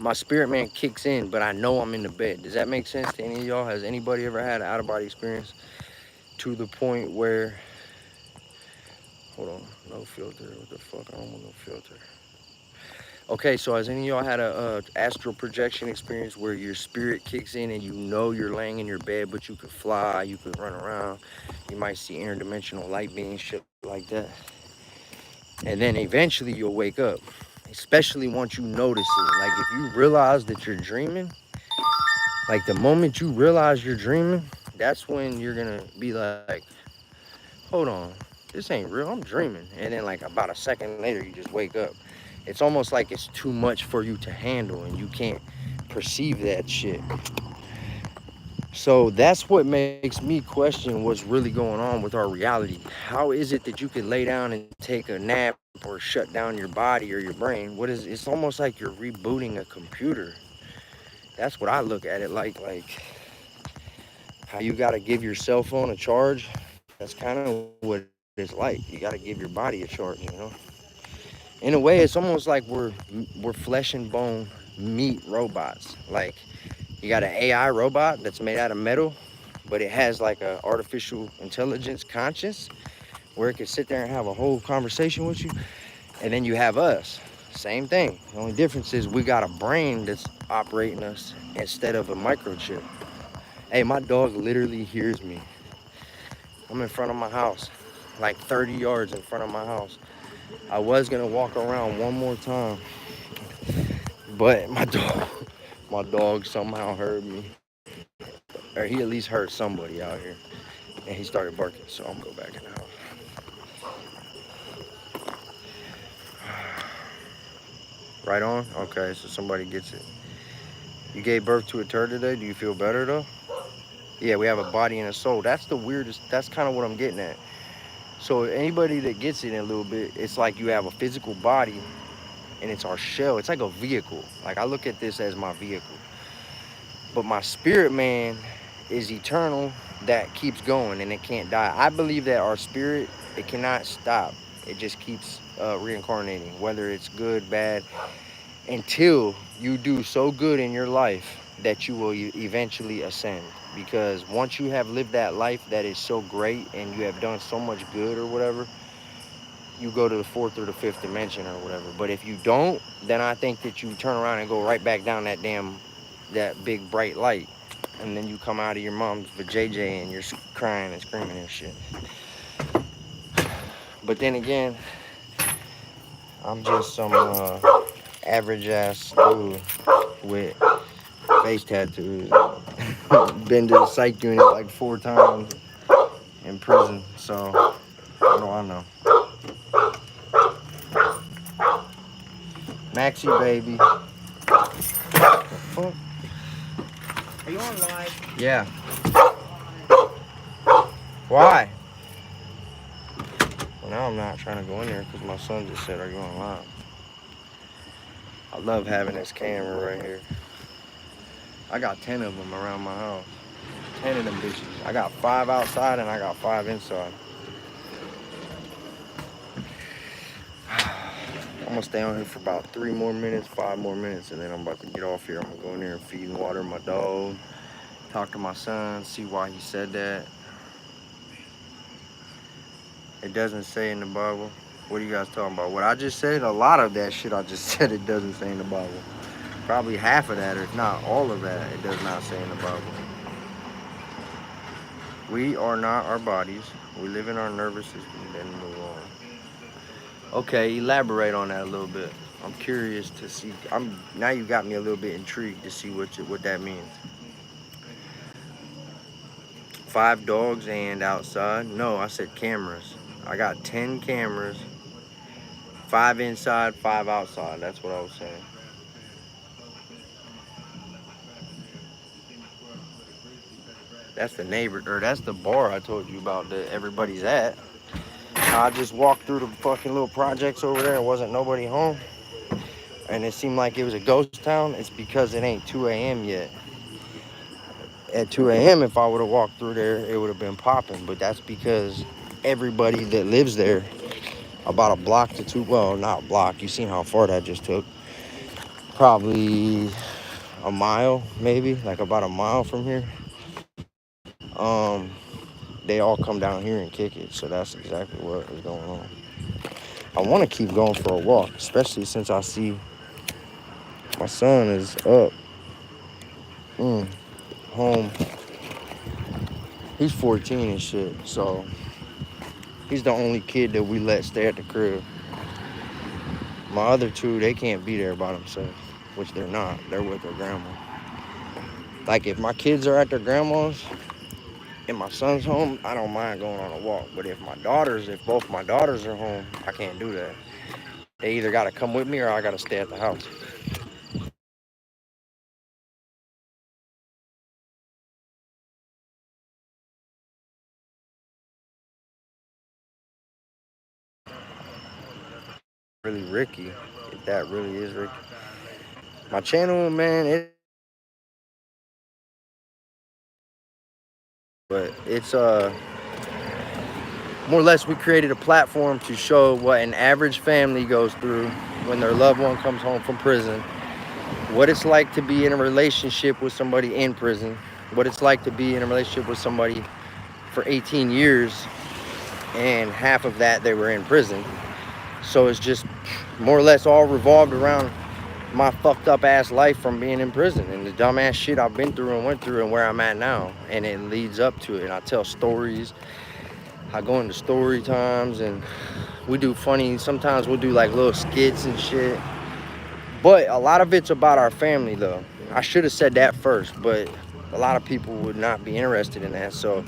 my spirit man kicks in, but I know I'm in the bed. Does that make sense to any of y'all? Has anybody ever had an out-of-body experience to the point where, hold on, no filter, what the fuck, I don't want no filter. Okay, so has any of y'all had a astral projection experience where your spirit kicks in and you know you're laying in your bed, but you could fly, you could run around, you might see interdimensional light beings, shit like that, and then eventually you'll wake up, especially once you notice it. Like if you realize that you're dreaming, like the moment you realize you're dreaming, that's when you're gonna be like, hold on, this ain't real, I'm dreaming. And then like about a second later, you just wake up. It's almost like it's too much for you to handle and you can't perceive that shit. So that's what makes me question what's really going on with our reality. How is it that you can lay down and take a nap or shut down your body or your brain? It's almost like you're rebooting a computer. That's what I look at it like how you got to give your cell phone a charge. That's kind of what it's like. You got to give your body a charge, you know? In a way, it's almost like we're flesh and bone meat robots. Like you got an AI robot that's made out of metal, but it has like a artificial intelligence conscience where it can sit there and have a whole conversation with you. And then you have us, same thing. The only difference is we got a brain that's operating us instead of a microchip. Hey, my dog literally hears me. I'm in front of my house, like 30 yards in front of my house. I was gonna walk around one more time, but my dog somehow heard me, or he at least heard somebody out here, and he started barking. So I'm gonna go back in the house. Right on. Okay, so somebody gets it. You gave birth to a turd today. Do you feel better though? Yeah, we have a body and a soul. That's the weirdest. That's kind of what I'm getting at. So anybody that gets it in a little bit, it's like you have a physical body and it's our shell. It's like a vehicle. Like I look at this as my vehicle. But my spirit man is eternal, that keeps going and it can't die. I believe that our spirit, it cannot stop. It just keeps reincarnating, whether it's good, bad, until you do so good in your life that you will eventually ascend. Because once you have lived that life that is so great and you have done so much good or whatever, you go to the fourth or the fifth dimension or whatever. But if you don't, then I think that you turn around and go right back down that big bright light. And then you come out of your mom's vajayjay and you're crying and screaming and shit. But then again, I'm just some average ass dude with face tattoos. Been to the psych unit like 4 times in prison. So what do I know? Maxie baby. Fuck. Are you on live? Yeah. Why? Well, now I'm not trying to go in there because my son just said, "Are you on live?" I love having this camera right here. I got 10 of them around my house. 10 of them bitches. I got 5 outside and I got 5 inside. I'm gonna stay on here for about 3 more minutes, 5 more minutes, and then I'm about to get off here. I'm gonna go in there and feed and water my dog, talk to my son, see why he said that. It doesn't say in the Bible. What are you guys talking about? What I just said? A lot of that shit I just said it doesn't say in the Bible. Probably half of that, or if not all of that, it does not say in the Bible. We are not our bodies. We live in our nervous system, then move on. Okay, elaborate on that a little bit. I'm curious to see. Now you got me a little bit intrigued to see what that means. 5 dogs and outside? No, I said cameras. I got 10 cameras. 5 inside, 5 outside. That's what I was saying. That's the neighbor, or that's the bar I told you about that everybody's at. I just walked through the fucking little projects over there and wasn't nobody home. And it seemed like it was a ghost town. It's because it ain't 2 a.m. yet. At 2 a.m., if I would have walked through there, it would have been popping. But that's because everybody that lives there, about a block to 2, well, not a block. You seen how far that just took. Probably a mile, maybe, like about a mile from here. They all come down here and kick it. So that's exactly what is going on. I want to keep going for a walk, especially since I see my son is up, home. He's 14 and shit, so he's the only kid that we let stay at the crib. My other 2, they can't be there by themselves, which they're not. They're with their grandma. Like, if my kids are at their grandma's and my son's home, I don't mind going on a walk. But if both my daughters are home, I can't do that. They either got to come with me or I got to stay at the house. Really Ricky, if that really is Ricky. My channel, man, but it's more or less we created a platform to show what an average family goes through when their loved one comes home from prison, what it's like to be in a relationship with somebody in prison, what it's like to be in a relationship with somebody for 18 years and half of that they were in prison. So it's just more or less all revolved around my fucked up ass life from being in prison and the dumbass shit I've been through and went through and where I'm at now. And it leads up to it. And I tell stories. I go into story times and we do funny. Sometimes we'll do like little skits and shit. But a lot of it's about our family though. I should have said that first, but a lot of people would not be interested in that. So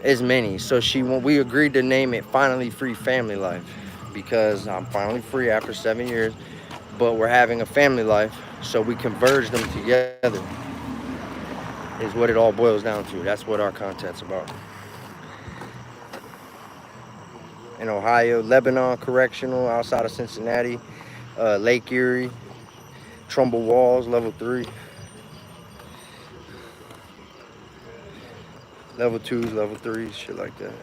as many. So we agreed to name it Finally Free Family Life because I'm finally free after 7 years. But we're having a family life, so we converge them together is what it all boils down to. That's what our content's about. In Ohio, Lebanon Correctional outside of Cincinnati, Lake Erie, Trumbull Walls, level 3. Level 2s, level 3s, shit like that.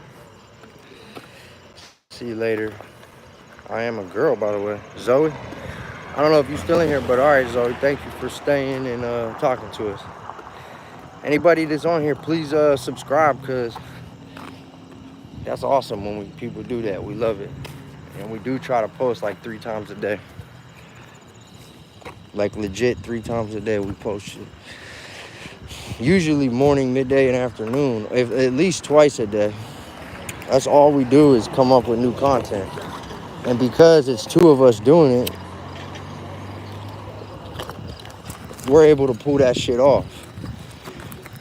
See you later. I am a girl, by the way. Zoe? I don't know if you're still in here, but all right, Zoe, thank you for staying and talking to us. Anybody that's on here, please subscribe because that's awesome when people do that. We love it. And we do try to post like 3 times a day. Like legit 3 times a day we post shit. Usually morning, midday, and afternoon. At least twice a day. That's all we do is come up with new content. And because it's 2 of us doing it, we're able to pull that shit off.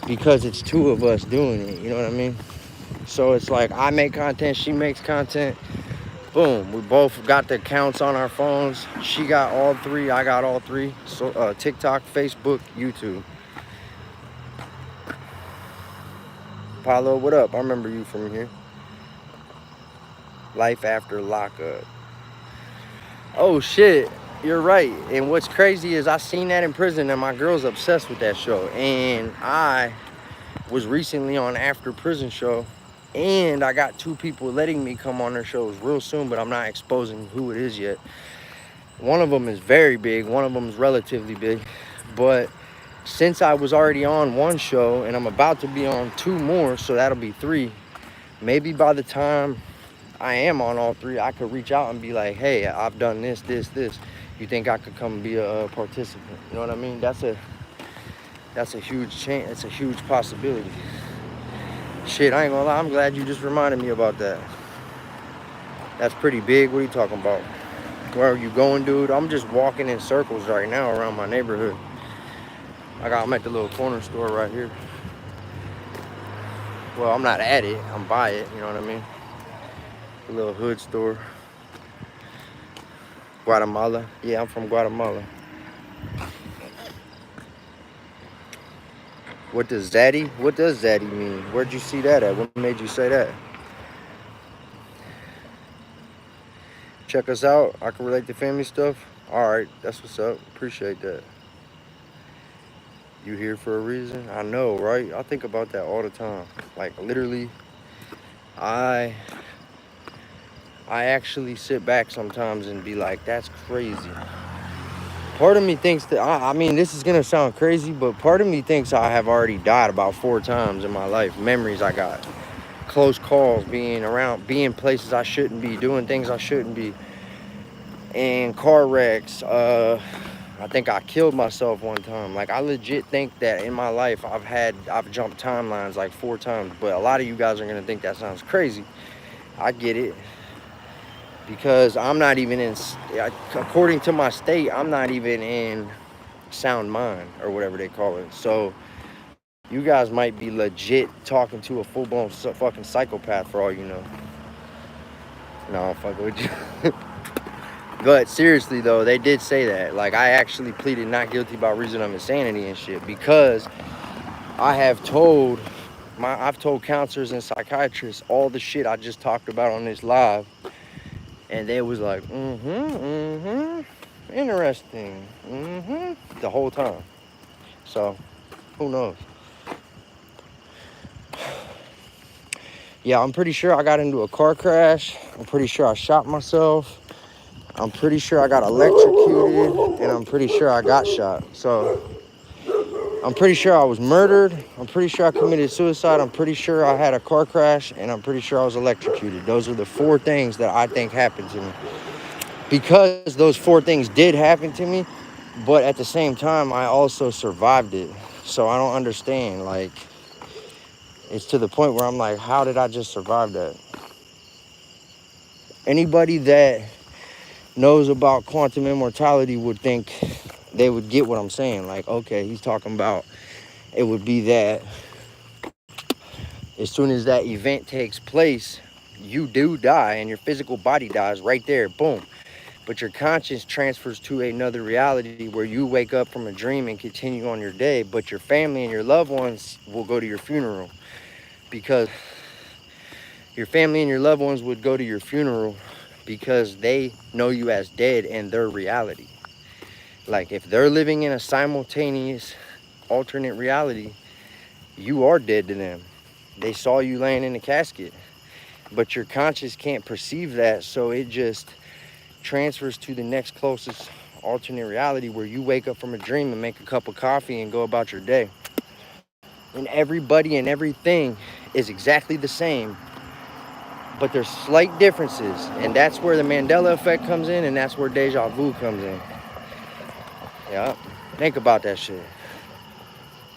Because it's 2 of us doing it, you know what I mean? So it's like I make content, she makes content. Boom, we both got the accounts on our phones. She got all 3, I got all 3. So TikTok, Facebook, YouTube. Paulo, what up? I remember you from here. Life after lockup. Oh shit, you're right. And what's crazy is I seen that in prison and my girl's obsessed with that show. And I was recently on After Prison show. And I got 2 people letting me come on their shows real soon, but I'm not exposing who it is yet. One of them is very big, one of them is relatively big. But since I was already on 1 show and I'm about to be on 2 more, so that'll be 3, maybe by the time I am on all 3, I could reach out and be like, hey, I've done this. You think I could come be a participant? You know what I mean? That's a huge chance. It's a huge possibility. Shit, I ain't gonna lie, I'm glad you just reminded me about that. That's pretty big. What are you talking about? Where are you going, dude? I'm just walking in circles right now around my neighborhood. I'm at the little corner store right here. Well, I'm not at it, I'm by it, you know what I mean? A little hood store. Guatemala. Yeah, I'm from Guatemala. What does zaddy mean? Where'd you see that at? What made you say that? Check us out. I can relate to family stuff. All right, that's what's up. Appreciate that. You here for a reason? I know, right? I think about that all the time. Like literally, I actually sit back sometimes and be like, that's crazy. Part of me thinks that, I mean, this is going to sound crazy, but part of me thinks I have already died about 4 times in my life. Memories I got. Close calls, being around, being places I shouldn't be, doing things I shouldn't be. And car wrecks. I think I killed myself one time. Like, I legit think that in my life, I've jumped timelines like 4 times. But a lot of you guys are going to think that sounds crazy. I get it. Because I'm not even in, according to my state, I'm not even in sound mind or whatever they call it. So you guys might be legit talking to a full-blown fucking psychopath for all you know. No, I'm fucking with you. But seriously though, they did say that. Like, I actually pleaded not guilty by reason of insanity and shit because I've told counselors and psychiatrists all the shit I just talked about on this live. And they was like, interesting, the whole time. So, who knows? Yeah, I'm pretty sure I got into a car crash. I'm pretty sure I shot myself. I'm pretty sure I got electrocuted. And I'm pretty sure I got shot. So, I'm pretty sure I was murdered. I'm pretty sure I committed suicide. I'm pretty sure I had a car crash. And I'm pretty sure I was electrocuted. Those are the 4 things that I think happened to me. Because those 4 things did happen to me, but at the same time, I also survived it. So I don't understand. Like, it's to the point where I'm like, how did I just survive that? Anybody that knows about quantum immortality would think they would get what I'm saying. Like, okay, he's talking about it would be that as soon as that event takes place, you do die and your physical body dies right there, boom. But your conscience transfers to another reality where you wake up from a dream and continue on your day, but your family and your loved ones will go to your funeral because your family and your loved ones would go to your funeral because they know you as dead in their reality. Like if they're living in a simultaneous alternate reality, you are dead to them. They saw you laying in a casket, but your conscious can't perceive that, so it just transfers to the next closest alternate reality where you wake up from a dream and make a cup of coffee and go about your day. And everybody and everything is exactly the same, but there's slight differences, and that's where the Mandela effect comes in, and that's where deja vu comes in. Yeah, think about that shit.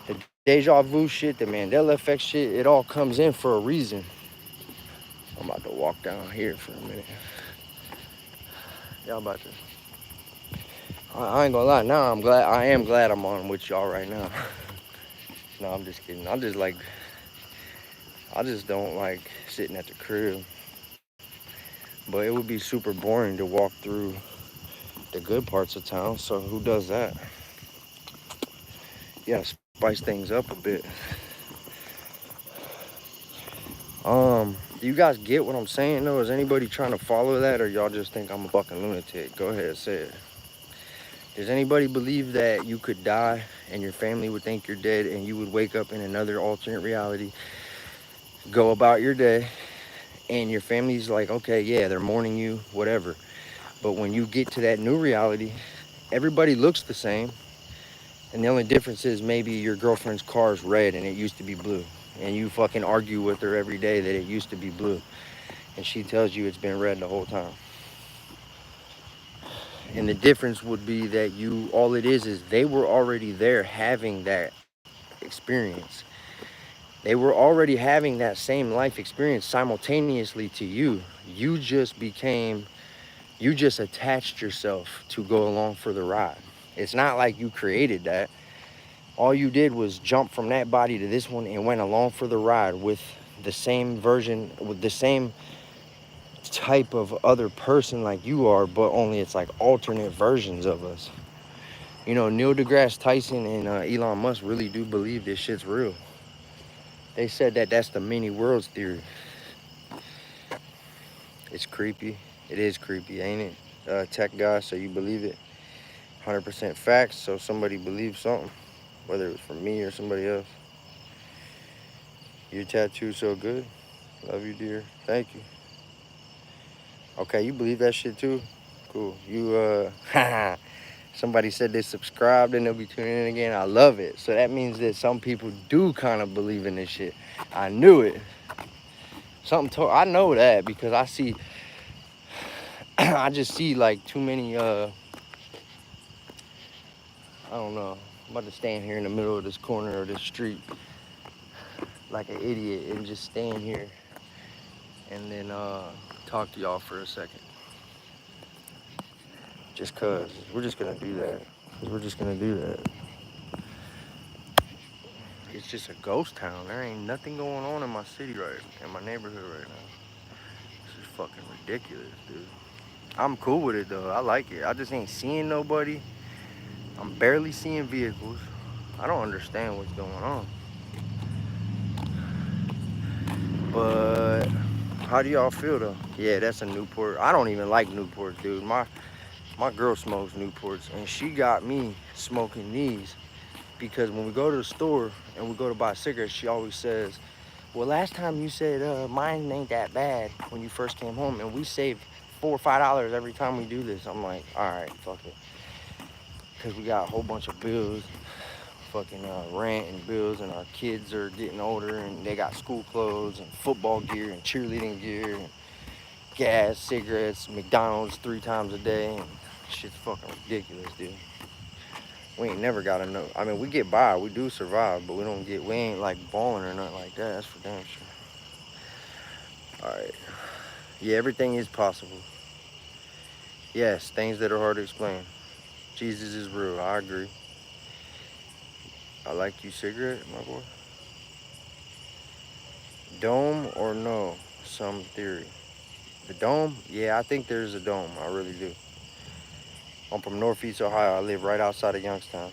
The deja vu shit, the Mandela effect shit, it all comes in for a reason. I'm about to walk down here for a minute. Y'all about to. I ain't gonna lie. Now I am glad I'm on with y'all right now. No, I'm just kidding. I just don't like sitting at the crib. But it would be super boring to walk through the good parts of town. So who does that? Yeah, spice things up a bit. Do you guys get what I'm saying though? Is anybody trying to follow that, or y'all just think I'm a fucking lunatic? Go ahead, say it. Does anybody believe that you could die and your family would think you're dead and you would wake up in another alternate reality, go about your day, and your family's like, okay, yeah, they're mourning you, whatever. But when you get to that new reality, everybody looks the same. And the only difference is maybe your girlfriend's car is red and it used to be blue. And you fucking argue with her every day that it used to be blue. And she tells you it's been red the whole time. And the difference would be that all it is they were already there having that experience. They were already having that same life experience simultaneously to you. You just attached yourself to go along for the ride. It's not like you created that. All you did was jump from that body to this one and went along for the ride with the same version, with the same type of other person like you are, but only it's like alternate versions of us. You know, Neil deGrasse Tyson and Elon Musk really do believe this shit's real. They said that that's the many worlds theory. It's creepy. It is creepy, ain't it? Tech guy, so you believe it. 100% facts, so somebody believes something, whether it was from me or somebody else. Your tattoo so good. Love you, dear. Thank you. Okay, you believe that shit too? Cool. Somebody said they subscribed and they'll be tuning in again. I love it. So that means that some people do kind of believe in this shit. I knew it. I know that because I see, I just see like too many, I don't know. I'm about to stand here in the middle of this corner of this street like an idiot and just stand here and then talk to y'all for a second. Just cause we're just gonna do that. It's just a ghost town. There ain't nothing going on in my city in my neighborhood right now. This is fucking ridiculous, dude. I'm cool with it though. I like it. I just ain't seeing nobody. I'm barely seeing vehicles. I don't understand what's going on. But how do y'all feel though? Yeah, that's a Newport. I don't even like Newports, dude. My girl smokes Newports and she got me smoking these because when we go to the store and we go to buy cigarettes, she always says, well, last time you said mine ain't that bad when you first came home, and we saved $4 or $5 every time we do this. I'm like, all right, fuck it, because we got a whole bunch of bills fucking rent and bills, and our kids are getting older, and they got school clothes and football gear and cheerleading gear and gas, cigarettes, McDonald's 3 times a day, and shit's fucking ridiculous, dude. We ain't never got enough. I mean, we get by, we do survive, but we ain't like balling or nothing like that. That's for damn sure. All right. Yeah, everything is possible. Yes, things that are hard to explain. Jesus is real. I agree. I like you, cigarette, my boy. Dome or no? Some theory. The dome? Yeah, I think there's a dome. I really do. I'm from Northeast Ohio. I live right outside of Youngstown.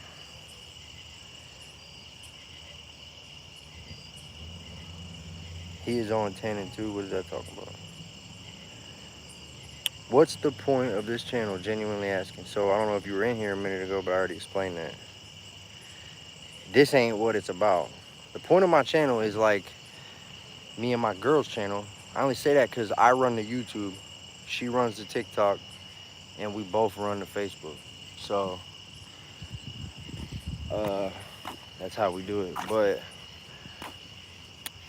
He is on 10 and 2. What is that talking about? What's the point of this channel? Genuinely asking. So I don't know if you were in here a minute ago, but I already explained that. This ain't what it's about. The point of my channel is like me and my girl's channel. I only say that because I run the YouTube, she runs the TikTok, and we both run the Facebook. So that's how we do it. But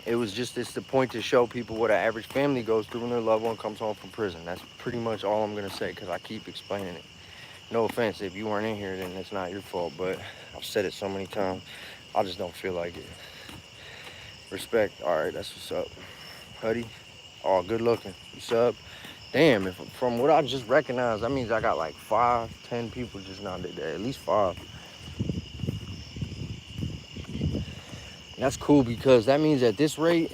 it's the point to show people what an average family goes through when their loved one comes home from prison. That's pretty much all I'm gonna say, because I keep explaining it. No offense, if you weren't in here, then it's not your fault, but I've said it so many times, I just don't feel like it. Respect. All right, that's what's up. Huddy, oh, good looking. You sub? Damn, from what I just recognized, that means I got like 5, 10 people just now did that. At least 5. That's cool, because that means at this rate,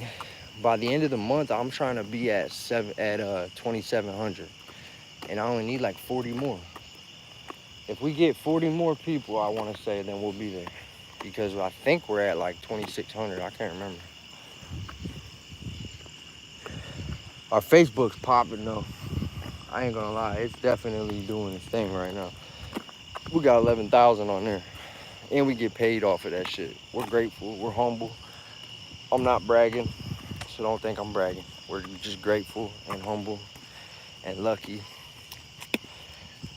by the end of the month, I'm trying to be at 2,700, and I only need like 40 more. If we get 40 more people, I want to say, then we'll be there, because I think we're at like 2,600. I can't remember. Our Facebook's popping though. I ain't gonna lie, it's definitely doing its thing right now. We got 11,000 on there, and we get paid off of that shit. We're grateful, we're humble. I'm not bragging, so don't think I'm bragging. We're just grateful and humble and lucky.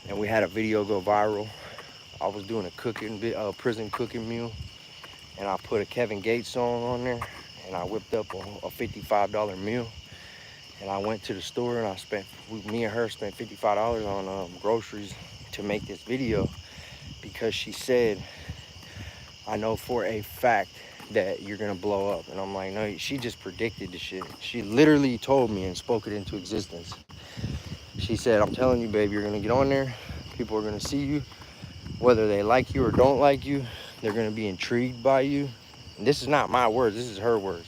And we had a video go viral. I was doing a prison cooking meal, and I put a Kevin Gates song on there, and I whipped up a $55 meal. And I went to the store, and me and her spent $55 on groceries to make this video, because she said, I know for a fact that you're gonna blow up. And I'm like, no, she just predicted the shit. She literally told me and spoke it into existence. She said, I'm telling you, babe, you're gonna get on there. People are gonna see you, whether they like you or don't like you. They're gonna be intrigued by you. And this is not my words, this is her words.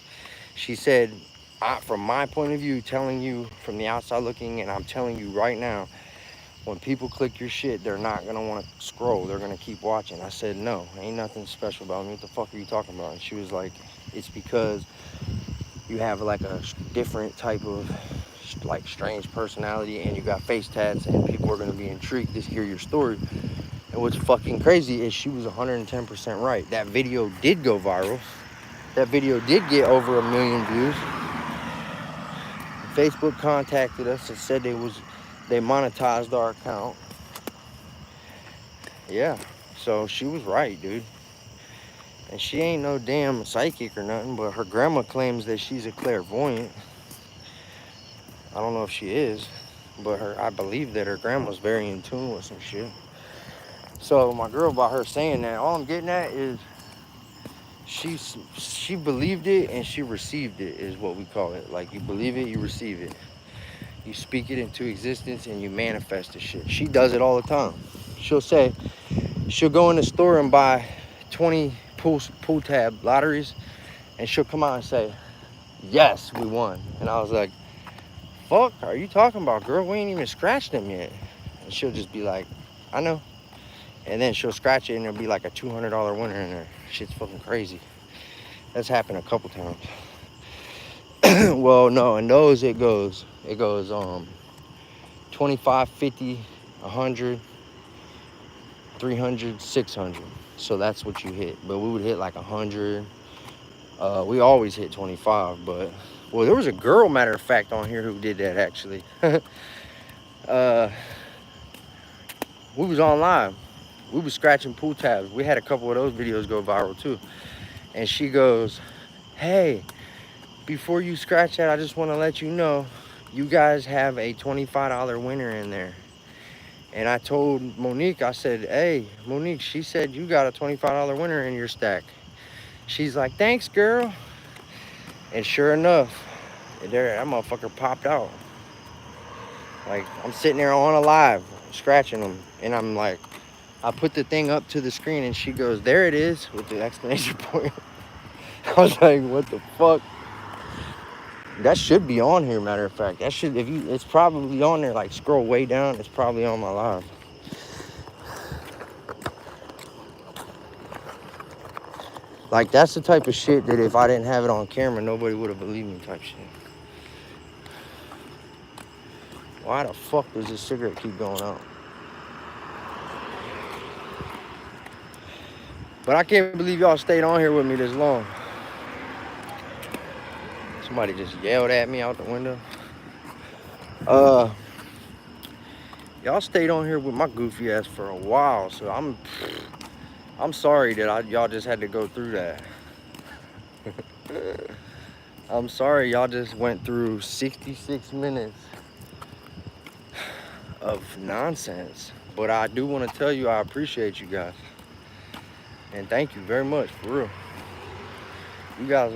She said, from my point of view, telling you from the outside looking, and I'm telling you right now, when people click your shit, they're not gonna want to scroll. They're gonna keep watching. I said, no, ain't nothing special about me. What the fuck are you talking about? And she was like, it's because you have like a different type of like strange personality, and you got face tats, and people are gonna be intrigued to hear your story. And what's fucking crazy is she was 110% right. That video did go viral. That video did get over 1 million views. Facebook contacted us and said they monetized our account. Yeah, so she was right, dude. And she ain't no damn psychic or nothing, but her grandma claims that she's a clairvoyant. I don't know if she is, but I believe that her grandma's very in tune with some shit. So my girl, by her saying that, all I'm getting at is she believed it and she received it, is what we call it. Like, you believe it, you receive it. You speak it into existence and you manifest the shit. She does it all the time. She'll go in the store and buy 20 pool tab lotteries, and she'll come out and say, yes, we won. And I was like, fuck are you talking about, girl? We ain't even scratched them yet. And she'll just be like, I know. And then she'll scratch it and there'll be like a $200 winner in there. Shit's fucking crazy. That's happened a couple times. Well, no, in those it goes 25, 50, 100, 300, 600. So that's what you hit. But we would hit like 100. We always hit 25, but well, there was a girl, matter of fact, on here who did that actually. We was on live. we was scratching pool tabs. We had a couple of those videos go viral too. And she goes, hey, before you scratch that, I just want to let you know, you guys have a $25 winner in there. And I told Monique, I said, hey, Monique, she said you got a $25 winner in your stack. She's like, thanks, girl. And sure enough, there, that motherfucker popped out. Like, I'm sitting there on a live, scratching them. And I'm like, I put the thing up to the screen and she goes, there it is, with the exclamation point. I was like, what the fuck? That should be on here, matter of fact. That should, if you, it's probably on there. Like, scroll way down, it's probably on my live. Like, that's the type of shit that if I didn't have it on camera, nobody would have believed me type shit. Why the fuck does this cigarette keep going out? But I can't believe y'all stayed on here with me this long. Somebody just yelled at me out the window. Y'all stayed on here with my goofy ass for a while, so I'm sorry that y'all just had to go through that. I'm sorry y'all just went through 66 minutes of nonsense. But I do want to tell you I appreciate you guys. And thank you very much, for real. You guys,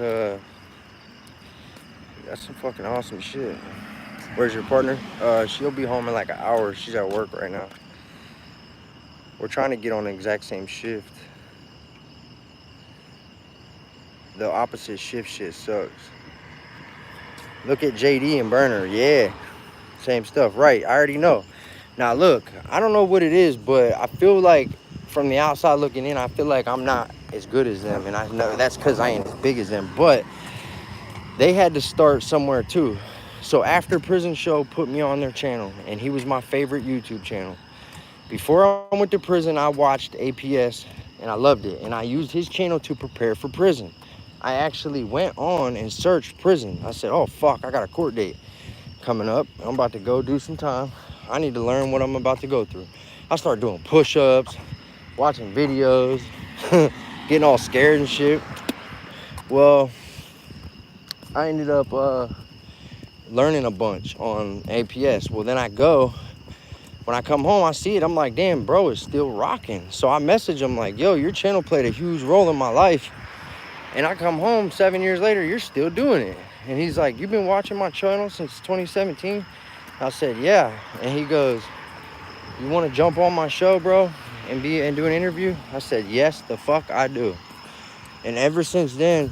that's some fucking awesome shit. Where's your partner? She'll be home in like an hour. She's at work right now. We're trying to get on the exact same shift. The opposite shift shit sucks. Look at JD and Burner. Yeah, same stuff. Right, I already know. Now look, I don't know what it is, but I feel like from the outside looking in, I feel like I'm not as good as them. And I know that's because I ain't as big as them. But they had to start somewhere too. So After Prison Show put me on their channel, and he was my favorite YouTube channel. Before I went to prison, I watched APS, and I loved it. And I used his channel to prepare for prison. I actually went on and searched prison. I said, oh, fuck, I got a court date coming up. I'm about to go do some time. I need to learn what I'm about to go through. I started doing push-ups, watching videos, getting all scared and shit. Well, I ended up learning a bunch on APS. Well, then when I come home, I see it. I'm like, damn, bro, it's still rocking. So I message him like, yo, your channel played a huge role in my life. And I come home 7 years later, you're still doing it. And he's like, you've been watching my channel since 2017? I said, yeah. And he goes, you want to jump on my show, bro, and do an interview? I said, yes, the fuck I do. And ever since then,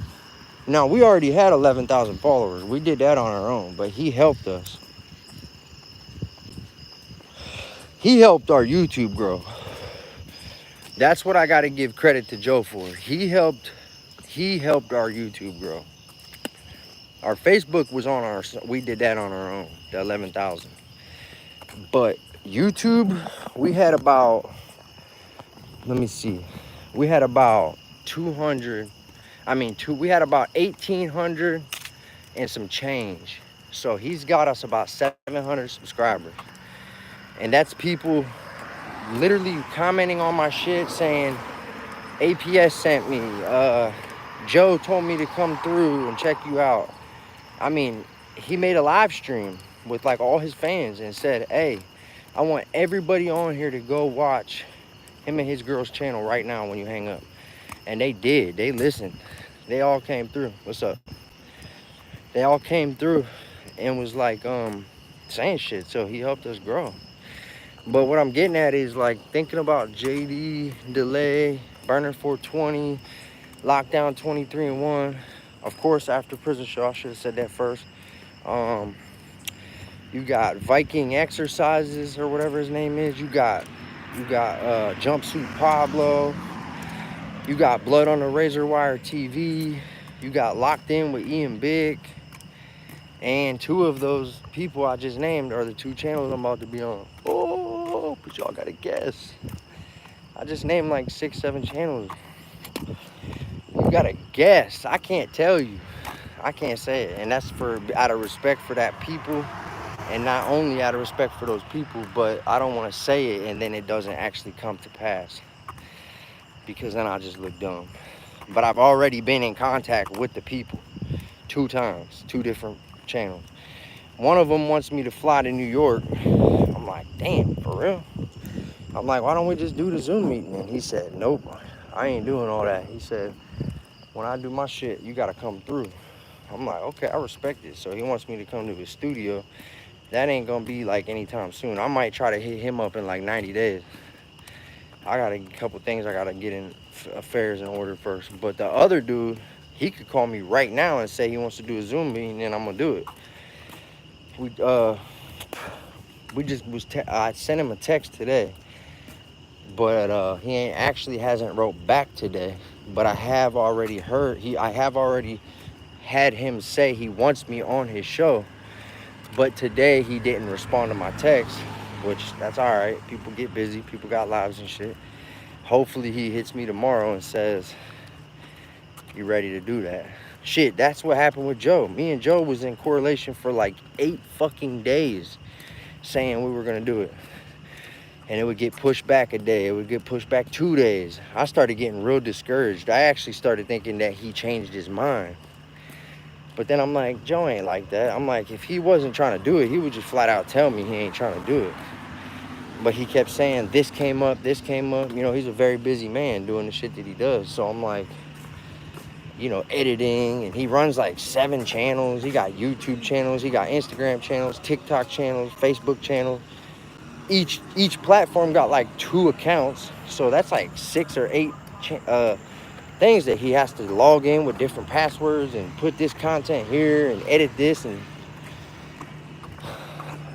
now we already had 11,000 followers. We did that on our own, but he helped us. He helped our YouTube grow. That's what I got to give credit to Joe for. He helped our YouTube grow. Our Facebook was we did that on our own, the 11,000. But YouTube, we had about, let me see, we had about 200, we had about 1,800 and some change. So he's got us about 700 subscribers. And that's people literally commenting on my shit saying, APS sent me, Joe told me to come through and check you out. I mean, he made a live stream with like all his fans and said, hey, I want everybody on here to go watch him and his girl's channel right now when you hang up. And they did. They listened. They all came through. What's up? They all came through and was like saying shit. So he helped us grow. But what I'm getting at is like thinking about JD, Delay, Burner 420, Lockdown 23-1. Of course, After Prison Show, I should have said that first. You got Viking Exercises or whatever his name is. You got Jumpsuit Pablo. You got Blood on the Razor Wire TV. You got Locked In with Ian Big. And two of those people I just named are the two channels I'm about to be on. Oh, but y'all gotta guess. I just named like 6, 7 channels. You gotta guess. I can't tell you. I can't say it. And that's out of respect for that people. And not only out of respect for those people, but I don't want to say it and then it doesn't actually come to pass. because then I just look dumb. But I've already been in contact with the people 2 times, 2 different channels. One of them wants me to fly to New York. I'm like, damn, for real? I'm like, why don't we just do the Zoom meeting? And he said, nope, I ain't doing all that. He said, when I do my shit, you gotta come through. I'm like, okay, I respect it. So he wants me to come to his studio. That ain't gonna be like anytime soon. I might try to hit him up in like 90 days. I got a couple things I gotta get in affairs in order first. But the other dude, he could call me right now and say he wants to do a Zoom meeting, and I'm gonna do it. We just was. I sent him a text today, but he ain't actually hasn't wrote back today. But I have already heard I have already had him say he wants me on his show. But today he didn't respond to my text, which that's all right. People get busy. People got lives and shit. Hopefully he hits me tomorrow and says, you ready to do that? Shit, that's what happened with Joe. Me and Joe was in correlation for like 8 fucking days saying we were gonna do it. And it would get pushed back a day. It would get pushed back 2 days. I started getting real discouraged. I actually started thinking that he changed his mind. But then I'm like, Joe ain't like that. I'm like, if he wasn't trying to do it, he would just flat out tell me he ain't trying to do it. But he kept saying, this came up, this came up. You know, he's a very busy man doing the shit that he does. So I'm like, you know, editing. And he runs like 7 channels. He got YouTube channels. He got Instagram channels, TikTok channels, Facebook channels. Each platform got like 2 accounts. So that's like 6 or 8 things that he has to log in with different passwords and put this content here and edit this. And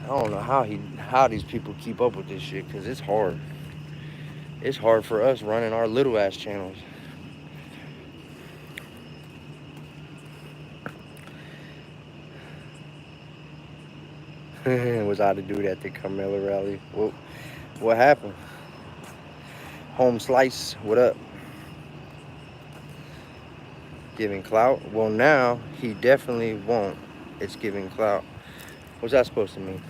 I don't know how these people keep up with this shit, because it's hard. It's hard for us running our little ass channels. Was I to do that at the Carmela rally? What happened? Home Slice, what up? Giving clout? Well, now he definitely won't. It's giving clout. What's that supposed to mean?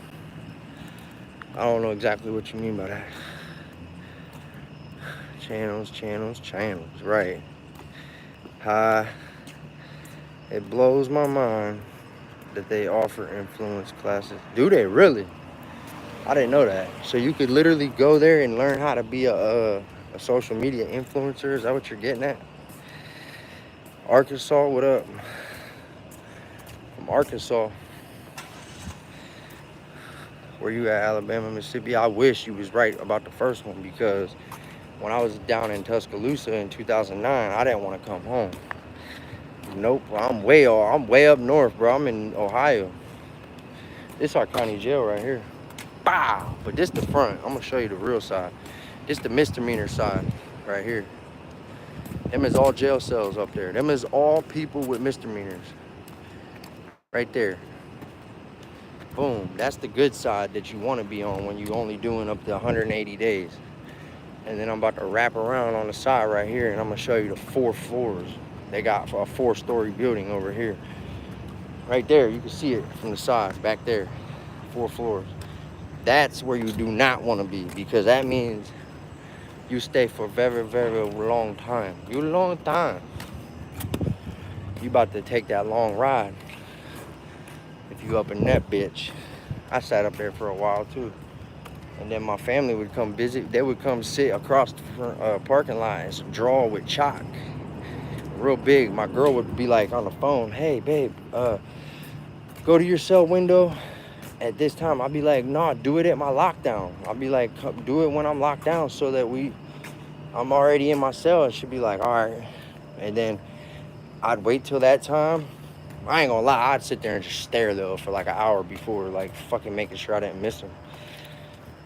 I don't know exactly what you mean by that. Channels, right. It blows my mind that they offer influence classes. Do they really? I didn't know that. So you could literally go there and learn how to be a social media influencer? Is that what you're getting at? Arkansas, what up? From Arkansas. Where you at, Alabama, Mississippi? I wish you was right about the first one, because when I was down in Tuscaloosa in 2009, I didn't want to come home. Nope, I'm way up north, bro. I'm in Ohio. This is our county jail right here. Bow! But this the front. I'm gonna show you the real side. This the misdemeanor side right here. Them is all jail cells up there. Them is all people with misdemeanors. Right there. Boom. That's the good side that you want to be on when you only doing up to 180 days. And then I'm about to wrap around on the side right here, and I'm gonna show you the 4 floors. They got a 4-story building over here. Right there, you can see it from the side, back there. 4 floors. That's where you do not want to be, because that means you stay for very, very long time. You long time. You about to take that long ride. If you up in that bitch. I sat up there for a while too. And then my family would come visit. They would come sit across the parking lot and draw with chalk. Real big. My girl would be like on the phone, hey babe, go to your cell window at this time. I'd be like, nah, do it at my lockdown. I'll be like, do it when I'm locked down, so that I'm already in my cell. And she'd be like, all right. And then I'd wait till that time. I ain't gonna lie, I'd sit there and just stare though for like an hour before, like fucking making sure I didn't miss them.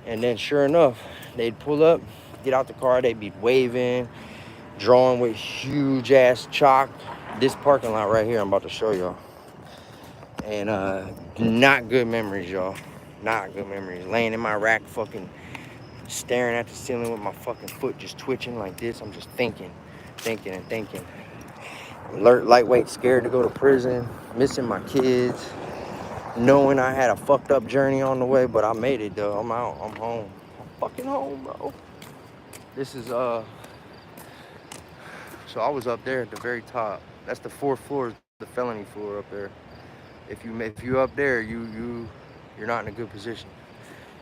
And then sure enough, they'd pull up, get out the car, they'd be waving, drawing with huge ass chalk. This parking lot right here, I'm about to show y'all. And not good memories, y'all. Not good memories. Laying in my rack, fucking staring at the ceiling with my fucking foot just twitching like this. I'm just thinking. Alert, lightweight, scared to go to prison, missing my kids, knowing I had a fucked up journey on the way, but I made it though. I'm out, I'm home. I'm fucking home, bro. This is So I was up there at the very top. That's the fourth floor, is the felony floor up there. If you up there, you're not in a good position.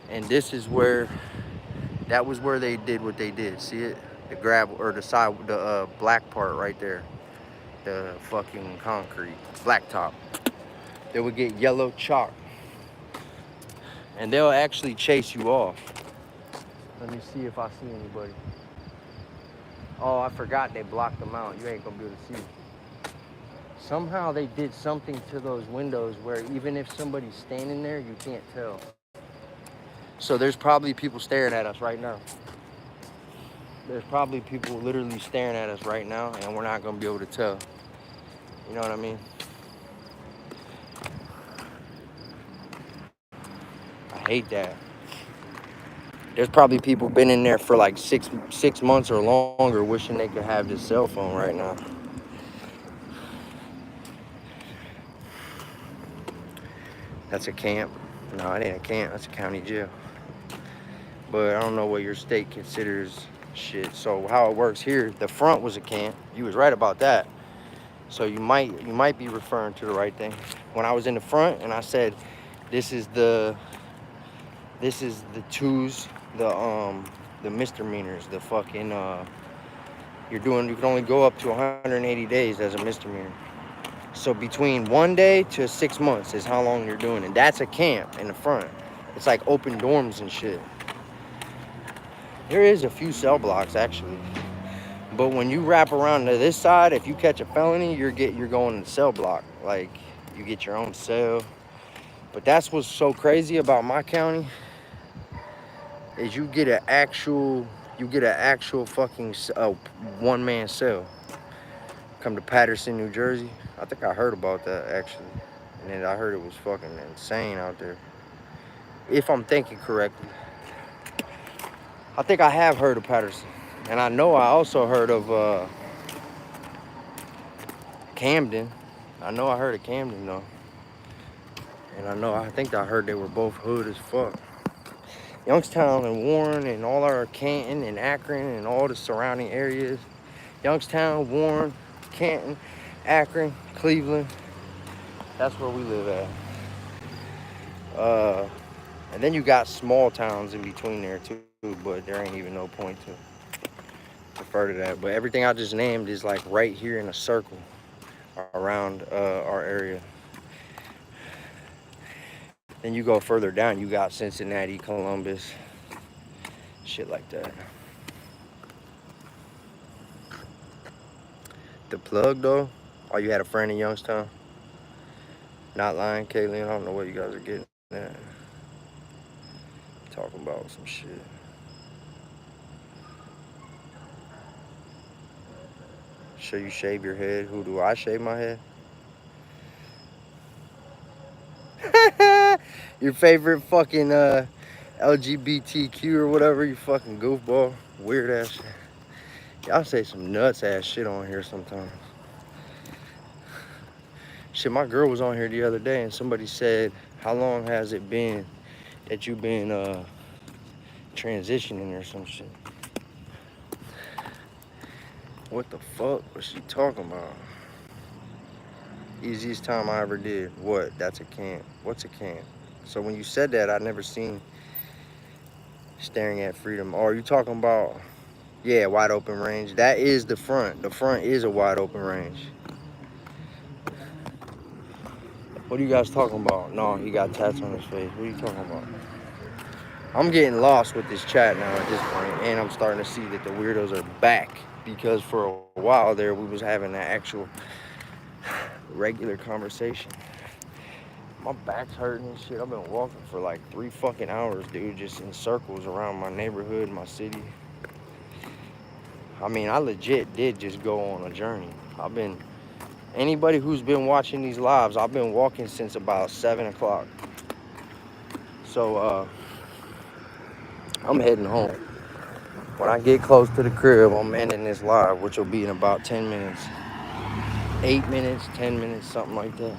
And this is where that was where they did what they did. See it? The gravel or the side, the black part right there, the fucking concrete, blacktop. They would get yellow chalk, and they'll actually chase you off. Let me see if I see anybody. Oh, I forgot they blocked them out. You ain't gonna be able to see. Somehow they did something to those windows where even if somebody's standing there, you can't tell. So there's probably people staring at us right now. There's probably people literally staring at us right now, and we're not gonna be able to tell. You know what I mean? I hate that. There's probably people been in there for like six months or longer wishing they could have this cell phone right now. That's a camp. No, it ain't a camp. That's a county jail. But I don't know what your state considers shit. So how it works here, the front was a camp. You was right about that. So you might be referring to the right thing. When I was in the front and I said, this is the twos, the misdemeanors, the fucking you can only go up to 180 days as a misdemeanor. So between 1 day to 6 months is how long you're doing it. That's a camp in the front. It's like open dorms and shit. There is a few cell blocks actually. But when you wrap around to this side, if you catch a felony, you're going to cell block. Like you get your own cell. But that's what's so crazy about my county is you get an actual fucking one-man cell. Come to Patterson, New Jersey. I think I heard about that actually. And then I heard it was fucking insane out there. If I'm thinking correctly. I think I have heard of Patterson. And I know I also heard of Camden. I know I heard of Camden though. And I think I heard they were both hood as fuck. Youngstown and Warren and all our Canton and Akron and all the surrounding areas. Youngstown, Warren, Canton, Akron, Cleveland. That's where we live at. And then you got small towns in between there too, but there ain't even no point to refer to that. But everything I just named is like right here in a circle around our area. Then you go further down, you got Cincinnati, Columbus, shit like that. The plug though, oh, you had a friend in Youngstown? Not lying, Caitlin, I don't know what you guys are getting at. Talking about some shit. Should you shave your head? Who do I shave my head? Your favorite fucking LGBTQ or whatever, you fucking goofball. Weird ass shit. Y'all say some nuts ass shit on here sometimes. Shit, my girl was on here the other day and somebody said, how long has it been that you've been transitioning or some shit? What the fuck was she talking about? Easiest time I ever did. What? That's a camp. What's a camp? So when you said that, I never seen staring at freedom. Or are you talking about, yeah, wide open range? That is the front. The front is a wide open range. What are you guys talking about? No, he got tats on his face. What are you talking about? I'm getting lost with this chat now at this point, and I'm starting to see that the weirdos are back, because for a while there we was having an actual regular conversation. My back's hurting and shit. I've been walking for like 3 fucking hours, dude, just in circles around my neighborhood, my city. I mean, I legit did just go on a journey. Anybody who's been watching these lives, I've been walking since about 7 o'clock. So, I'm heading home. When I get close to the crib, I'm ending this live, which will be in about 10 minutes. 8 minutes, 10 minutes, something like that.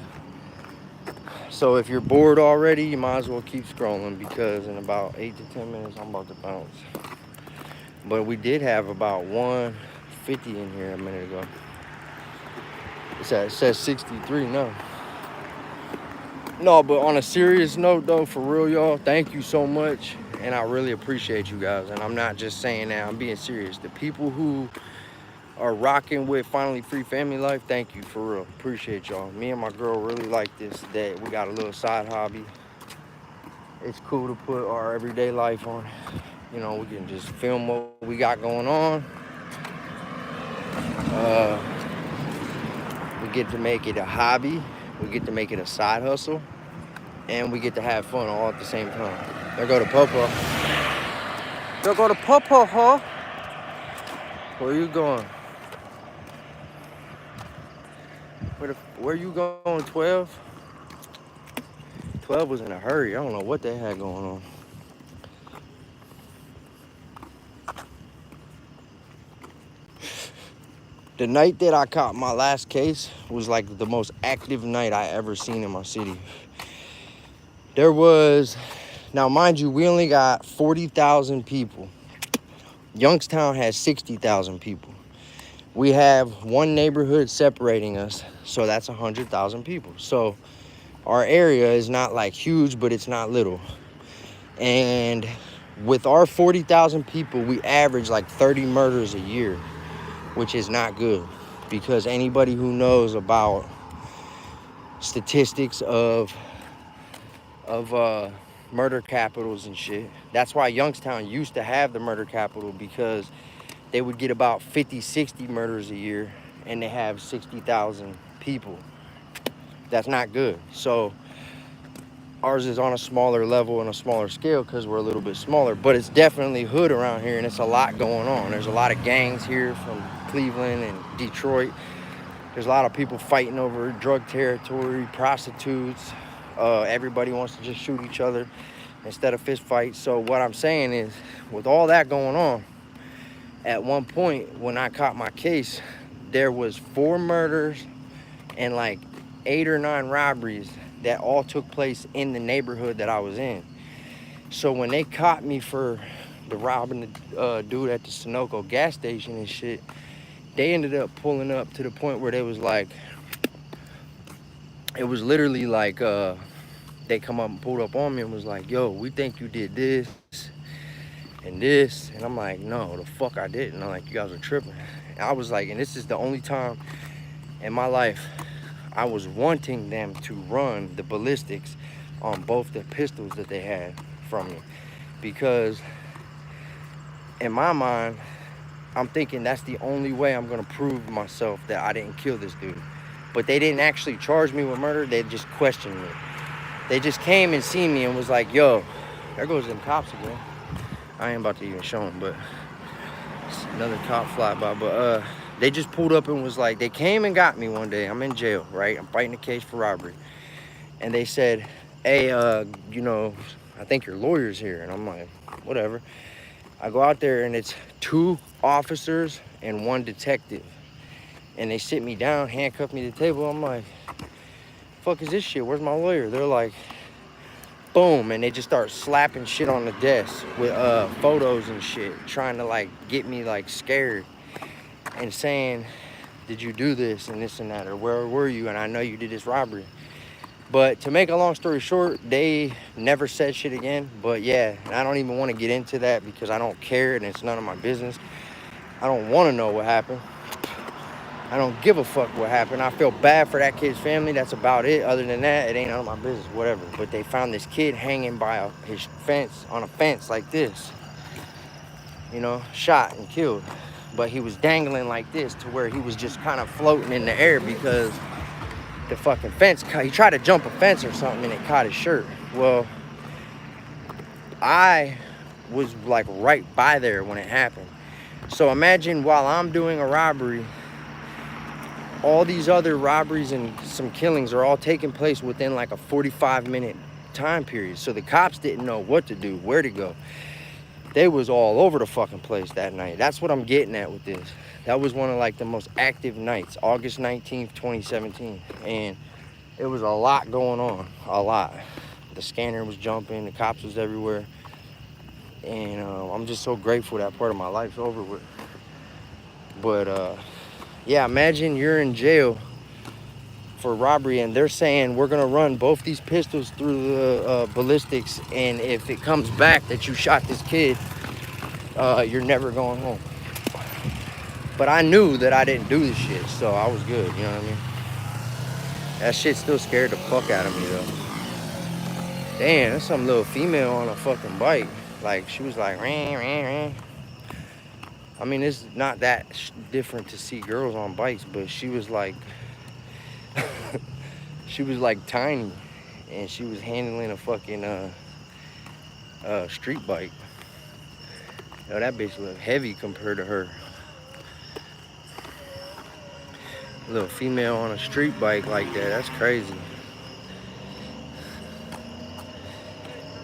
So if you're bored already, you might as well keep scrolling, because in about 8 to 10 minutes, I'm about to bounce. But we did have about 1 50 in here a minute ago. It says 63 now. No, but on a serious note, though, for real, y'all, thank you so much. And I really appreciate you guys. And I'm not just saying that. I'm being serious. The people who are rocking with Finally Free Family Life, thank you, for real. Appreciate y'all. Me and my girl really like this, that we got a little side hobby. It's cool to put our everyday life on. You know, we can just film what we got going on. We get to make it a hobby. We get to make it a side hustle. And we get to have fun all at the same time. There go to Papa. There go to Papa, huh? Where you going? Where you going, 12? 12 was in a hurry. I don't know what they had going on. The night that I caught my last case was like the most active night I ever seen in my city. There was, now mind you, we only got 40,000 people. Youngstown has 60,000 people. We have one neighborhood separating us, so that's 100,000 people. So our area is not like huge, but it's not little. And with our 40,000 people, we average like 30 murders a year, which is not good, because anybody who knows about statistics of murder capitals and shit, that's why Youngstown used to have the murder capital, because they would get about 50, 60 murders a year, and they have 60,000 people. That's not good. So ours is on a smaller level and a smaller scale because we're a little bit smaller, but it's definitely hood around here, and it's a lot going on. There's a lot of gangs here from Cleveland and Detroit. There's a lot of people fighting over drug territory, prostitutes. Everybody wants to just shoot each other instead of fist fights. So what I'm saying is, with all that going on, at one point when I caught my case, there was 4 murders and like 8 or 9 robberies that all took place in the neighborhood that I was in. So when they caught me for the robbing the dude at the Sunoco gas station and shit, they ended up pulling up to the point where they was like, it was literally like, they come up and pulled up on me and was like, yo, we think you did this and this. And I'm like, no, the fuck I didn't. I'm like, you guys are tripping. And I was like, and this is the only time in my life I was wanting them to run the ballistics on both the pistols that they had from me, because in my mind, I'm thinking that's the only way I'm gonna prove myself that I didn't kill this dude. But they didn't actually charge me with murder, they just questioned me. They just came and seen me and was like, yo, there goes them cops again. I ain't about to even show them, but it's another cop fly by. But they just pulled up and was like, they came and got me one day. I'm in jail, right? I'm fighting a case for robbery. And they said, hey, you know, I think your lawyer's here. And I'm like, whatever. I go out there and it's 2 officers and 1 detective. And they sit me down, handcuff me to the table. I'm like, fuck is this shit? Where's my lawyer? They're like, boom. And they just start slapping shit on the desk with photos and shit, trying to like get me like scared and saying, did you do this and this and that, or where were you? And I know you did this robbery. But to make a long story short, they never said shit again. But yeah, I don't even want to get into that because I don't care and it's none of my business. I don't want to know what happened. I don't give a fuck what happened. I feel bad for that kid's family. That's about it. Other than that, it ain't none of my business, whatever. But they found this kid hanging by his fence, on a fence like this. You know, shot and killed. But he was dangling like this to where he was just kind of floating in the air because the fucking fence, he tried to jump a fence or something and it caught his shirt. Well, I was like right by there when it happened. So imagine while I'm doing a robbery, all these other robberies and some killings are all taking place within like a 45-minute time period. So the cops didn't know what to do, where to go. They was all over the fucking place that night. That's what I'm getting at with this. That was one of like the most active nights, August 19th, 2017. And it was a lot going on, a lot. The scanner was jumping, the cops was everywhere. And I'm just so grateful that part of my life's over with. But yeah, imagine you're in jail for robbery and they're saying we're gonna run both these pistols through the ballistics, and if it comes back that you shot this kid, you're never going home. But I knew that I didn't do this shit, so I was good, you know what I mean? That shit still scared the fuck out of me though. Damn, that's some little female on a fucking bike. Like, she was like, ran, ran, ran. I mean, it's not that different to see girls on bikes, but she was like, she was like tiny, and she was handling a fucking street bike. Yo, that bitch looked heavy compared to her. Little female on a street bike like that, that's crazy.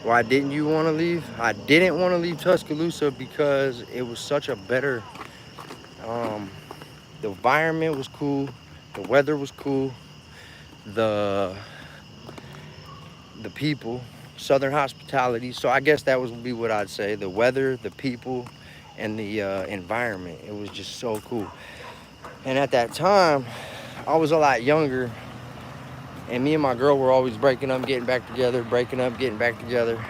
Why didn't you want to leave? I didn't want to leave Tuscaloosa because it was such a better, the environment was cool, the weather was cool, the people, Southern hospitality. So I guess that would be what I'd say: the weather, the people, and the environment. It was just so cool. And at that time, I was a lot younger, and me and my girl were always breaking up, getting back together, breaking up, getting back together.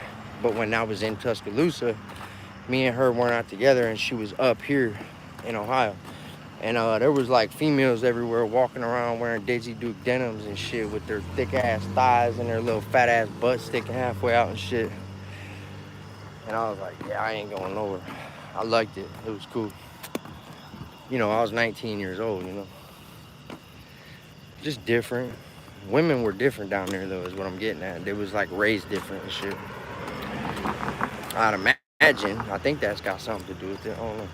But when I was in Tuscaloosa, me and her were not together, and she was up here in Ohio. And there was like females everywhere walking around wearing Daisy Duke denims and shit with their thick ass thighs and their little fat ass butts sticking halfway out and shit. And I was like, yeah, I ain't going nowhere. I liked it. It was cool. You know, I was 19 years old, you know. Just different. Women were different down there, though, is what I'm getting at. They was like raised different and shit. I'd imagine. I think that's got something to do with it. I don't know.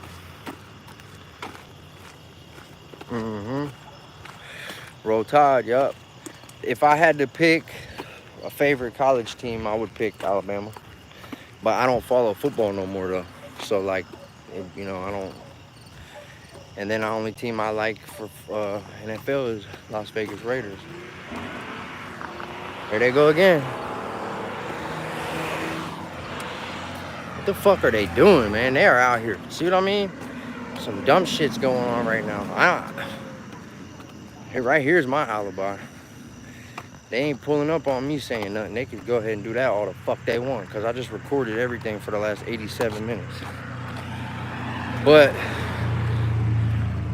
Roll Tide, yup. If I had to pick a favorite college team, I would pick Alabama. But I don't follow football no more, though. So, like, you know, I don't. And then the only team I like for NFL is Las Vegas Raiders. Here they go again. What the fuck are they doing, man? They are out here. See what I mean? Some dumb shit's going on right now. Hey, right here's my alibi. They ain't pulling up on me saying nothing. They could go ahead and do that all the fuck they want, because I just recorded everything for the last 87 minutes. But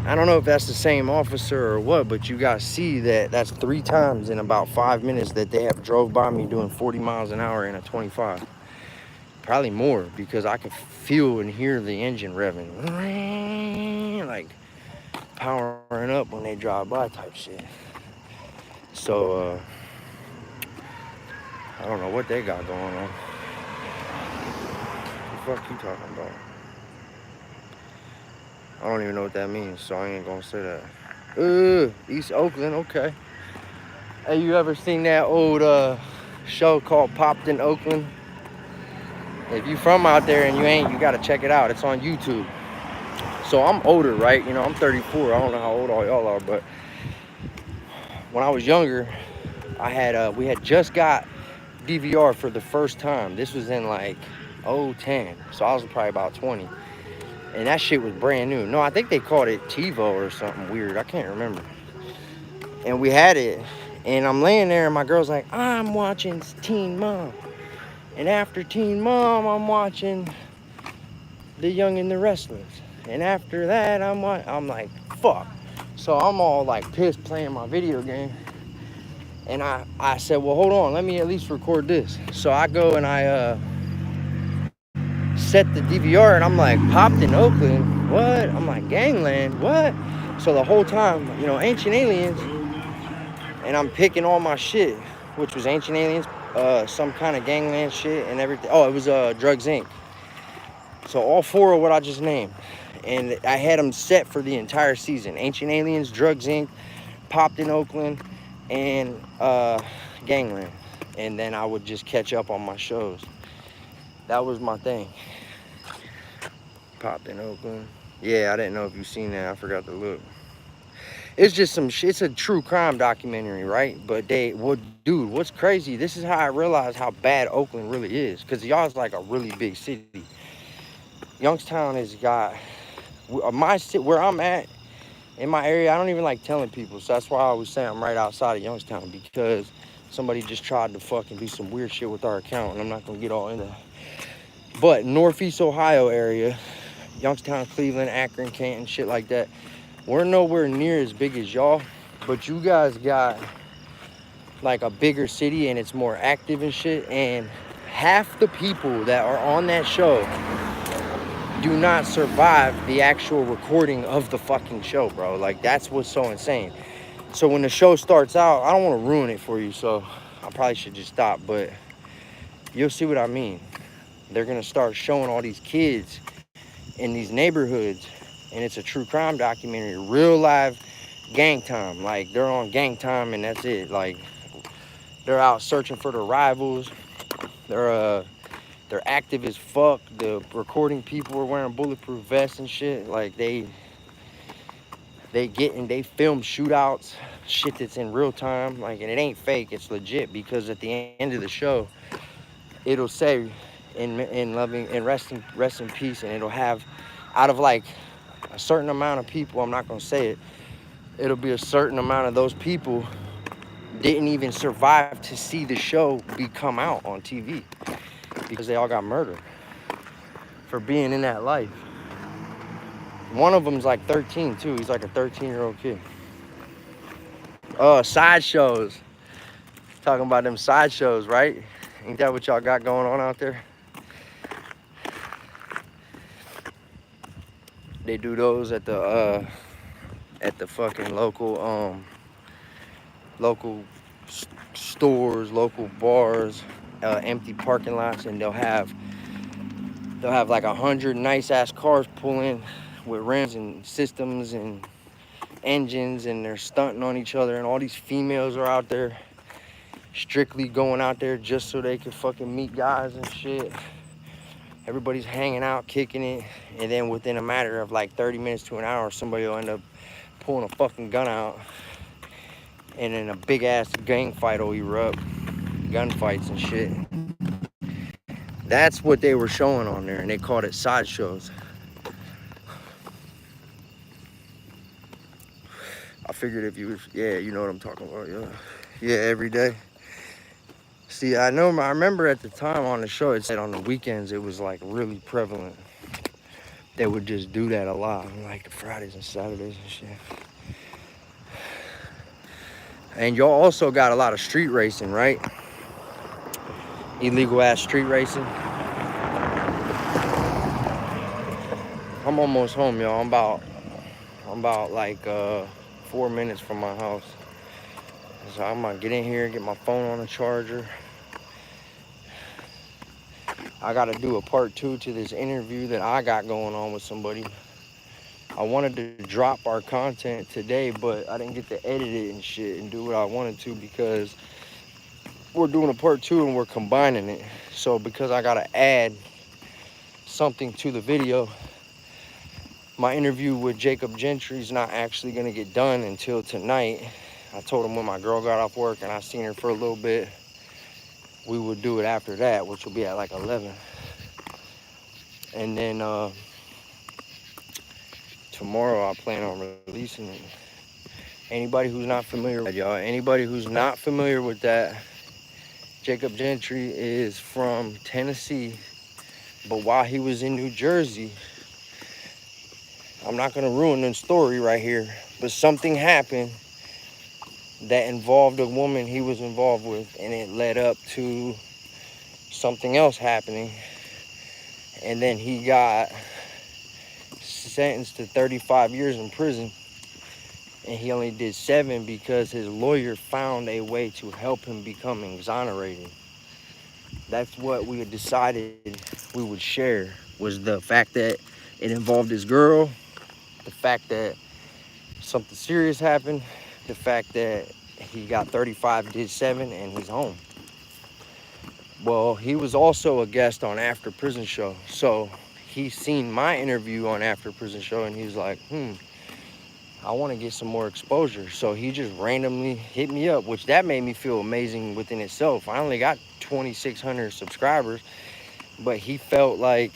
I don't know if that's the same officer or what, but you guys see that that's 3 times in about 5 minutes that they have drove by me doing 40 miles an hour in a 25. Probably more, because I can feel and hear the engine revving. Like powering up when they drive by type shit. So, I don't know what they got going on. What the fuck you talking about? I don't even know what that means, so I ain't gonna say that. East Oakland, okay. Hey, you ever seen that old show called Popped in Oakland? If you from out there and you ain't, you gotta check it out. It's on YouTube. So I'm older, right? You know, I'm 34. I don't know how old all y'all are, but when I was younger, we had just got DVR for the first time. This was in like 2010, so I was probably about 20. And that shit was brand new. No, I think they called it TiVo or something weird. I can't remember. And we had it, and I'm laying there, and my girl's like, I'm watching Teen Mom. And after Teen Mom, I'm watching The Young and the Restless. And after that, I'm like, fuck. So I'm all like pissed playing my video game. And I said, well, hold on, let me at least record this. So I go and I set the DVR, and I'm like, Popped in Oakland? What? I'm like, Gangland? What? So the whole time, you know, Ancient Aliens, and I'm picking all my shit, which was Ancient Aliens, some kind of Gangland shit and everything. Oh, it was Drugs Inc. So all 4 of what I just named. And I had them set for the entire season. Ancient Aliens, Drugs Inc., Popped in Oakland, and Gangland. And then I would just catch up on my shows. That was my thing. Popped in Oakland. Yeah, I didn't know if you seen that. I forgot to look. It's just some shit. It's a true crime documentary, right? But dude, what's crazy? This is how I realized how bad Oakland really is. Because y'all's like a really big city. Youngstown has got where I'm at in my area, I don't even like telling people. So that's why I always say I'm right outside of Youngstown, because somebody just tried to fucking do some weird shit with our account, and I'm not gonna get all into that. But Northeast Ohio area, Youngstown, Cleveland, Akron, Canton, shit like that, we're nowhere near as big as y'all, but you guys got like a bigger city and it's more active and shit. And half the people that are on that show do not survive the actual recording of the fucking show, bro. Like, that's what's so insane. So when the show starts out, I don't want to ruin it for you, so I probably should just stop, but you'll see what I mean. They're gonna start showing all these kids in these neighborhoods, and it's a true crime documentary, real live gang time. Like, they're on gang time and that's it. Like, they're out searching for their rivals. They're active as fuck. The recording people are wearing bulletproof vests and shit. Like, they film shootouts, shit that's in real time. Like, and it ain't fake, it's legit, because at the end of the show, it'll say in loving and rest in peace, and it'll have, out of like a certain amount of people, I'm not gonna say it, it'll be a certain amount of those people didn't even survive to see the show come out on TV, because they all got murdered for being in that life. One of them's like 13 too. He's like a 13-year-old kid. Sideshows. Talking about them sideshows, right? Ain't that what y'all got going on out there? They do those at the fucking local stores, local bars, empty parking lots, and they'll have like 100 nice ass cars pull in with rims and systems and engines, and they're stunting on each other, and all these females are out there strictly going out there just so they can fucking meet guys and shit. Everybody's hanging out, kicking it, and then within a matter of like 30 minutes to an hour, somebody will end up pulling a fucking gun out, and then a big ass gang fight will erupt, gunfights and shit. That's what they were showing on there, and they called it sideshows. I figured if you, yeah, you know what I'm talking about, yeah, every day. See, I remember at the time on the show, it said on the weekends it was like really prevalent. They would just do that a lot, like the Fridays and Saturdays and shit. And y'all also got a lot of street racing, right? Illegal ass street racing. I'm almost home, y'all. I'm about like 4 minutes from my house. So I'm gonna get in here and get my phone on the charger. I gotta do a part 2 to this interview that I got going on with somebody. I wanted to drop our content today, but I didn't get to edit it and shit and do what I wanted to, because we're doing a part 2 and we're combining it. So because I gotta add something to the video, my interview with Jacob Gentry is not actually gonna get done until tonight. I told him when my girl got off work and I seen her for a little bit, we would do it after that, which will be at like 11. And then tomorrow I plan on releasing it. Anybody who's not familiar with y'all, anybody who's not familiar with that, Jacob Gentry is from Tennessee, but while he was in New Jersey, I'm not gonna ruin the story right here, but something happened that involved a woman he was involved with, and it led up to something else happening. And then he got sentenced to 35 years in prison, and he only did 7 because his lawyer found a way to help him become exonerated. That's what we had decided we would share, was the fact that it involved his girl, the fact that something serious happened, the fact that he got 35, did 7, and he's home. Well, he was also a guest on After Prison Show. So he seen my interview on After Prison Show, and he was like, I want to get some more exposure. So he just randomly hit me up, which that made me feel amazing within itself. I only got 2,600 subscribers, but he felt like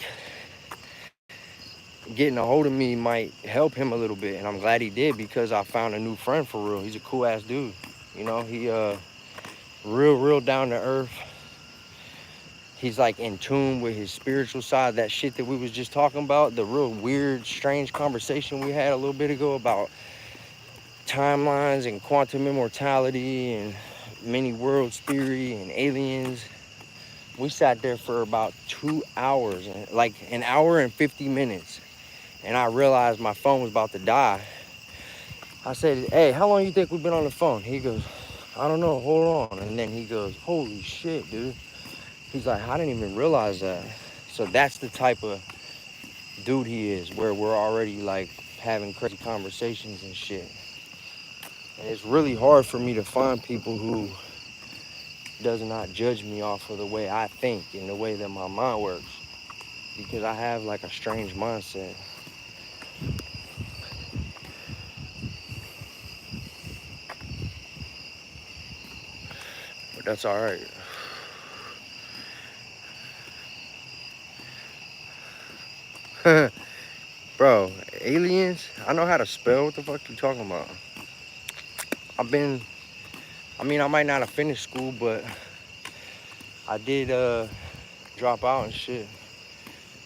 getting a hold of me might help him a little bit, and I'm glad he did because I found a new friend for real. He's a cool ass dude. You know, he real down to earth. He's like in tune with his spiritual side. That shit that we was just talking about, the real weird, strange conversation we had a little bit ago about timelines and quantum immortality and many worlds theory and aliens. We sat there for about 2 hours, like an hour and 50 minutes. And I realized my phone was about to die. I said, hey, how long you think we've been on the phone? He goes, I don't know, hold on. And then he goes, holy shit, dude. He's like, I didn't even realize that. So that's the type of dude he is, where we're already like having crazy conversations and shit. And it's really hard for me to find people who does not judge me off of the way I think and the way that my mind works, because I have like a strange mindset. But that's all right. Bro, aliens, I know how to spell. What the fuck you talking about? I might not have finished school, but I did drop out and shit.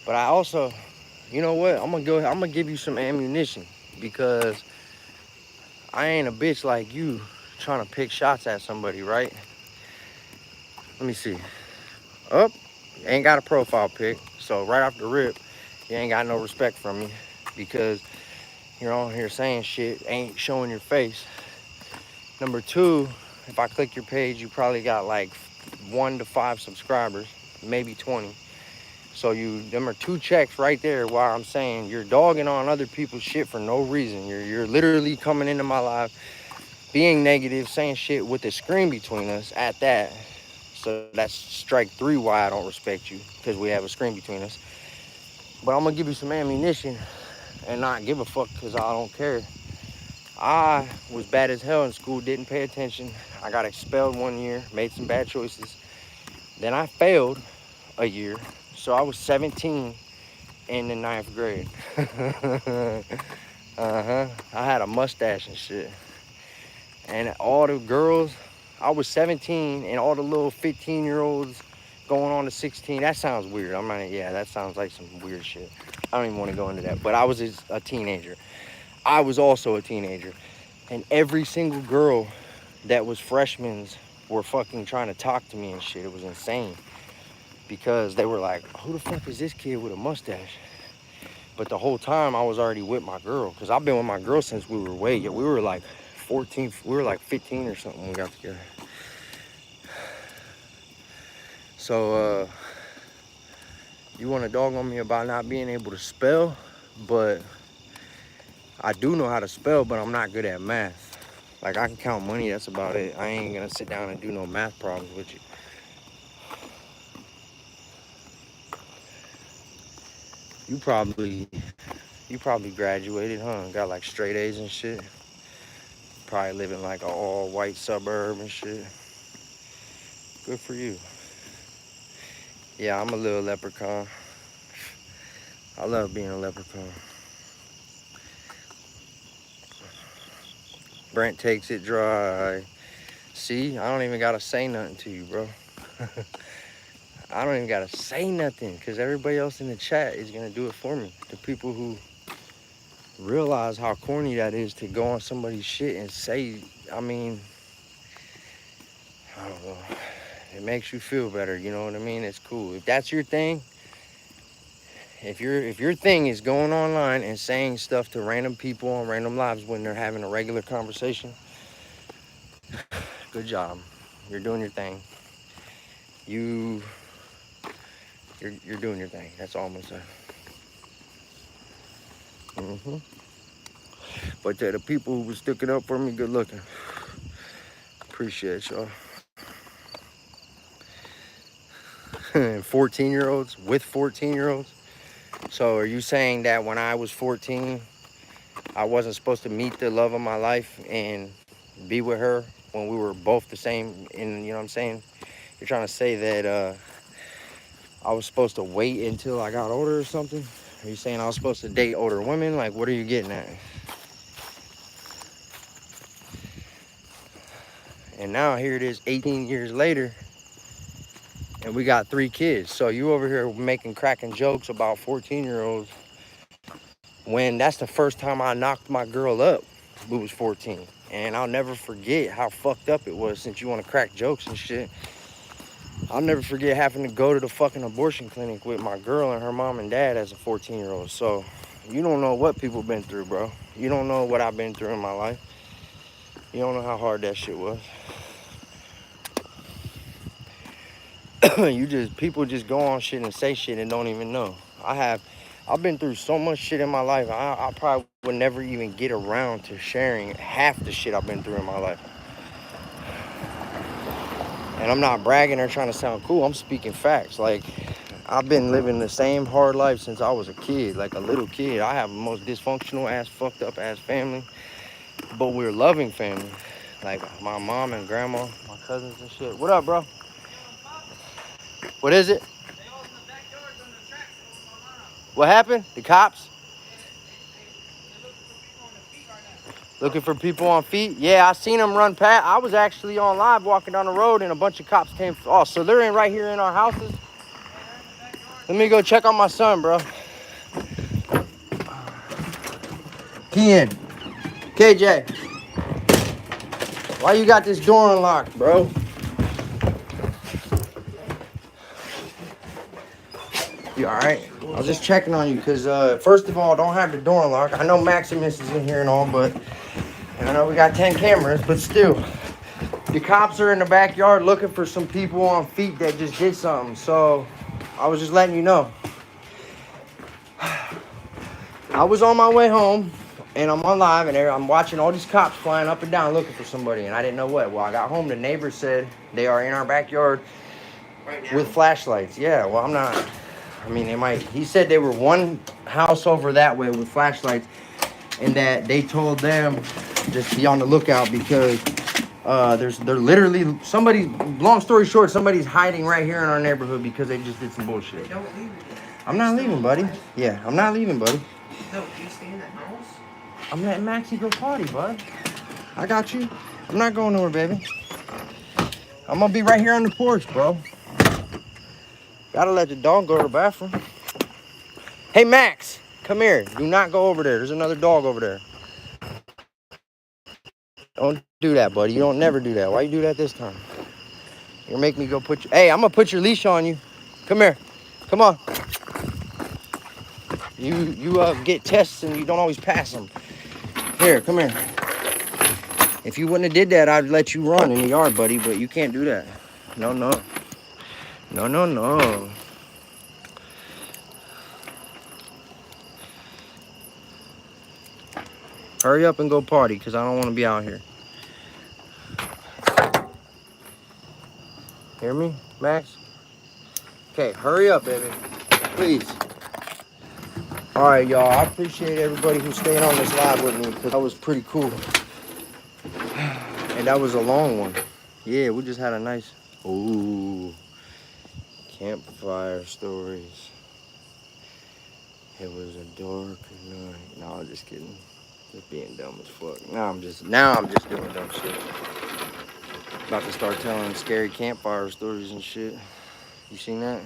But I also, you know what? I'm gonna give you some ammunition, because I ain't a bitch like you trying to pick shots at somebody, right? Let me see. Up, ain't got a profile pic. So right off the rip, you ain't got no respect from me, because you're on here saying shit, ain't showing your face. Number two, if I click your page, you probably got like 1 to 5 subscribers, maybe 20. So them are 2 checks right there. While I'm saying you're dogging on other people's shit for no reason. You're literally coming into my life, being negative, saying shit with a screen between us at that. So that's strike 3 why I don't respect you, because we have a screen between us. But I'm gonna give you some ammunition and not give a fuck, because I don't care. I was bad as hell in school, didn't pay attention. I got expelled 1 year, made some bad choices. Then I failed a year. So I was 17 in the 9th grade. I had a mustache and shit. And all the girls, I was 17, and all the little 15-year-olds going on to 16. That sounds weird. Yeah, that sounds like some weird shit. I don't even want to go into that. But I was a teenager. I was also a teenager. And every single girl that was freshmen were fucking trying to talk to me and shit. It was insane. Because they were like, who the fuck is this kid with a mustache? But the whole time I was already with my girl, because I've been with my girl since we were we were like 14, we were like 15 or something when we got together. So you want to dog on me about not being able to spell, but I do know how to spell, but I'm not good at math. Like, I can count money, that's about it. I ain't gonna sit down and do no math problems with you. You probably graduated, huh? Got like straight A's and shit. Probably live in like an all-white suburb and shit. Good for you. Yeah, I'm a little leprechaun. I love being a leprechaun. Brent takes it dry. See, I don't even gotta say nothing to you, bro. I don't even gotta say nothing, because everybody else in the chat is gonna do it for me. The people who realize how corny that is to go on somebody's shit and say, I mean, I don't know. It makes you feel better, you know what I mean? It's cool. If that's your thing, if your thing is going online and saying stuff to random people on random lives when they're having a regular conversation, good job. You're doing your thing. You're doing your thing. That's all I'm gonna say. But to the people who was sticking up for me, good looking. Appreciate y'all. 14-year-olds with 14-year-olds. So are you saying that when I was 14, I wasn't supposed to meet the love of my life and be with her when we were both the same? And you know what I'm saying? You're trying to say that I was supposed to wait until I got older or something? Are you saying I was supposed to date older women? Like, what are you getting at? And now here it is 18 years later, and we got 3 kids. So you over here cracking jokes about 14-year-olds when that's the first time I knocked my girl up, who was 14. And I'll never forget how fucked up it was, since you want to crack jokes and shit. I'll never forget having to go to the fucking abortion clinic with my girl and her mom and dad as a 14-year-old. So you don't know what people been through, bro. You don't know what I've been through in my life. You don't know how hard that shit was. People just go on shit and say shit and don't even know. I've been through so much shit in my life. I probably would never even get around to sharing half the shit I've been through in my life. And I'm not bragging or trying to sound cool. I'm speaking facts. Like, I've been living the same hard life since I was a kid, like a little kid. I have the most dysfunctional ass, fucked up ass family, but we're loving family. Like my mom and grandma, my cousins and shit. What up, bro? What is it? What happened? The cops? Looking for people on feet? Yeah, I seen them run past. I was actually on live walking down the road and a bunch of cops came. Oh, so they're in right here in our houses? Let me go check on my son, bro. Ken, KJ, why you got this door unlocked, bro? You all right? I was just checking on you because, first of all, don't have the door unlocked. I know Maximus is in here and all, but, and I know we got 10 cameras, but still. The cops are in the backyard looking for some people on feet that just did something. So I was just letting you know. I was on my way home and I'm on live and I'm watching all these cops flying up and down looking for somebody and I didn't know what. Well, I got home. The neighbors said they are in our backyard with flashlights. Yeah, well, I'm not. I mean, they might. He said they were one house over that way with flashlights and that they told them just be on the lookout because they're literally somebody. Long story short, somebody's hiding right here in our neighborhood because they just did some bullshit. Don't leave. I'm not leaving, buddy. Yeah, I'm not leaving, buddy. No, you stay in the house? I'm letting Maxie go party, bud. I got you. I'm not going nowhere, baby. I'm gonna be right here on the porch, bro. Gotta let the dog go to the bathroom. Hey, Max, come here. Do not go over there. There's another dog over there. Don't do that, buddy. You don't never do that. Why you do that this time? You're gonna make me go put you. Hey, I'm gonna put your leash on you. Come here. Come on. You get tests and you don't always pass them. Here, come here. If you wouldn't have did that, I'd let you run in the yard, buddy, but you can't do that. No, no. No, no, no. Hurry up and go party, because I don't want to be out here. Hear me, Max? Okay, hurry up, baby. Please. All right, y'all. I appreciate everybody who stayed on this live with me, because that was pretty cool. And that was a long one. Yeah, we just had a nice... Ooh. Campfire stories. It was a dark night. No, I'm just kidding. Just being dumb as fuck. Now I'm just doing dumb shit. About to start telling scary campfire stories and shit. You seen that?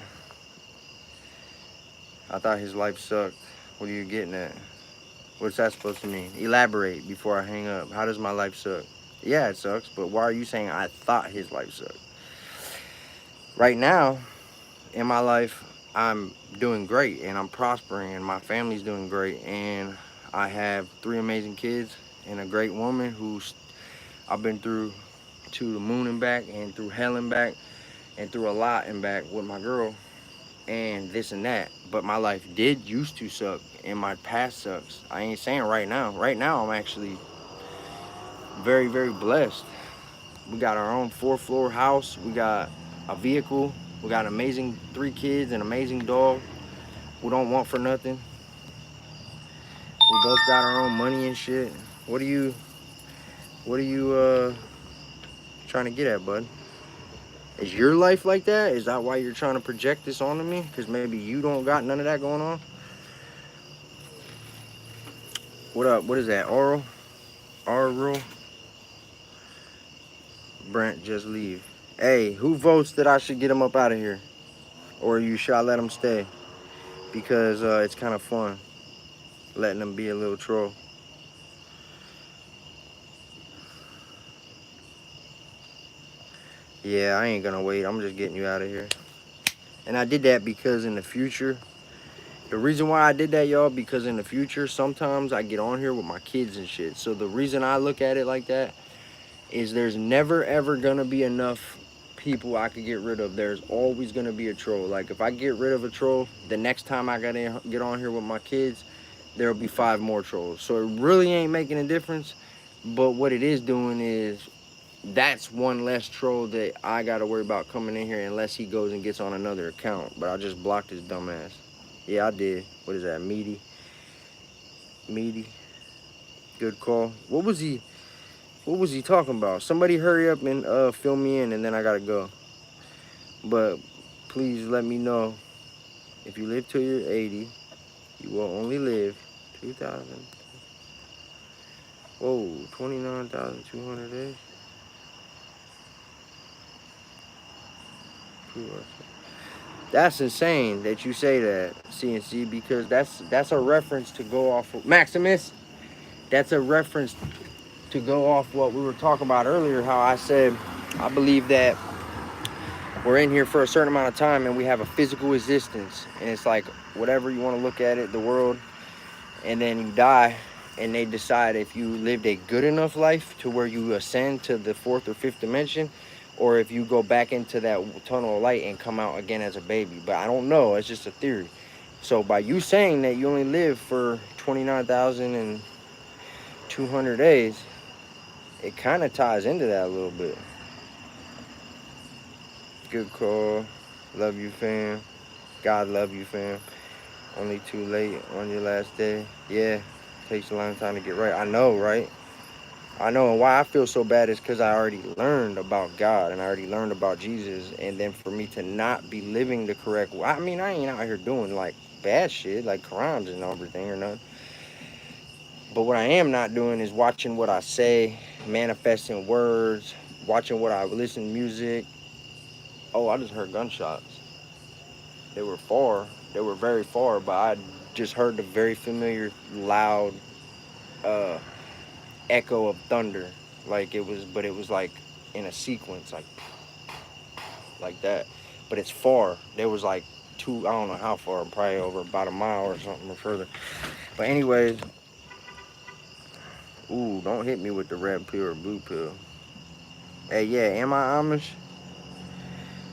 I thought his life sucked. What are you getting at? What's that supposed to mean? Elaborate before I hang up. How does my life suck? Yeah, it sucks, but why are you saying I thought his life sucked? Right now, in my life, I'm doing great and I'm prospering and my family's doing great and I have 3 amazing kids and a great woman who's I've been through to the moon and back and through hell and back and through a lot and back with my girl and this and that. But my life did used to suck and my past sucks. I ain't saying right now. Right now, I'm actually very, very blessed. We got our own 4-floor house. We got a vehicle. We got an amazing 3 kids, an amazing dog who don't want for nothing. We both got our own money and shit. What are you trying to get at, bud? Is your life like that? Is that why you're trying to project this onto me? Because maybe you don't got none of that going on? What up? What is that? Oral? Oral? Brent, just leave. Hey, who votes that I should get him up out of here? Or should I let him stay? Because it's kind of fun letting him be a little troll. Yeah, I ain't gonna wait. I'm just getting you out of here. And I did that because in the future, the reason why I did that, y'all, because in the future, sometimes I get on here with my kids and shit. So the reason I look at it like that is there's never, ever gonna be enough people I could get rid of. There's always gonna be a troll. Like, if I get rid of a troll, the next time I get on here with my kids, there'll be 5 more trolls. So it really ain't making a difference. But what it is doing is that's one less troll that I gotta worry about coming in here unless he goes and gets on another account. But I just blocked his dumb ass. Yeah, I did. What is that? Meaty. Good call. What was he talking about? Somebody hurry up and fill me in, and then I gotta go. But please let me know, if you live till you're 80, you will only live 2,000. Whoa, 29,200 days. That's insane that you say that, CNC, because that's a reference to go off of Maximus. That's a reference to go off what we were talking about earlier, how I said I believe that we're in here for a certain amount of time and we have a physical existence, and it's like whatever you want to look at it, the world, and then you die, and they decide if you lived a good enough life to where you ascend to the 4th or 5th dimension, or if you go back into that tunnel of light and come out again as a baby. But I don't know, it's just a theory. So by you saying that you only live for 29,200 days, it kind of ties into that a little bit. Good call. Love you, fam. God love you, fam. Only too late on your last day. Yeah, takes a long time to get right. I know, right? I know, and why I feel so bad is because I already learned about God and I already learned about Jesus, and then for me to not be living the correct way. I mean, I ain't out here doing like bad shit, like crimes and everything or nothing. But what I am not doing is watching what I say, manifesting words, watching what I listen to music. Oh, I just heard gunshots. They were far. They were very far, but I just heard the very familiar, loud uh, echo of thunder. Like it was, but it was like in a sequence, like that. But it's far. There was like I don't know how far, probably over about a mile or something or further. But anyways, ooh, don't hit me with the red pill or blue pill. Hey, yeah, am I Amish?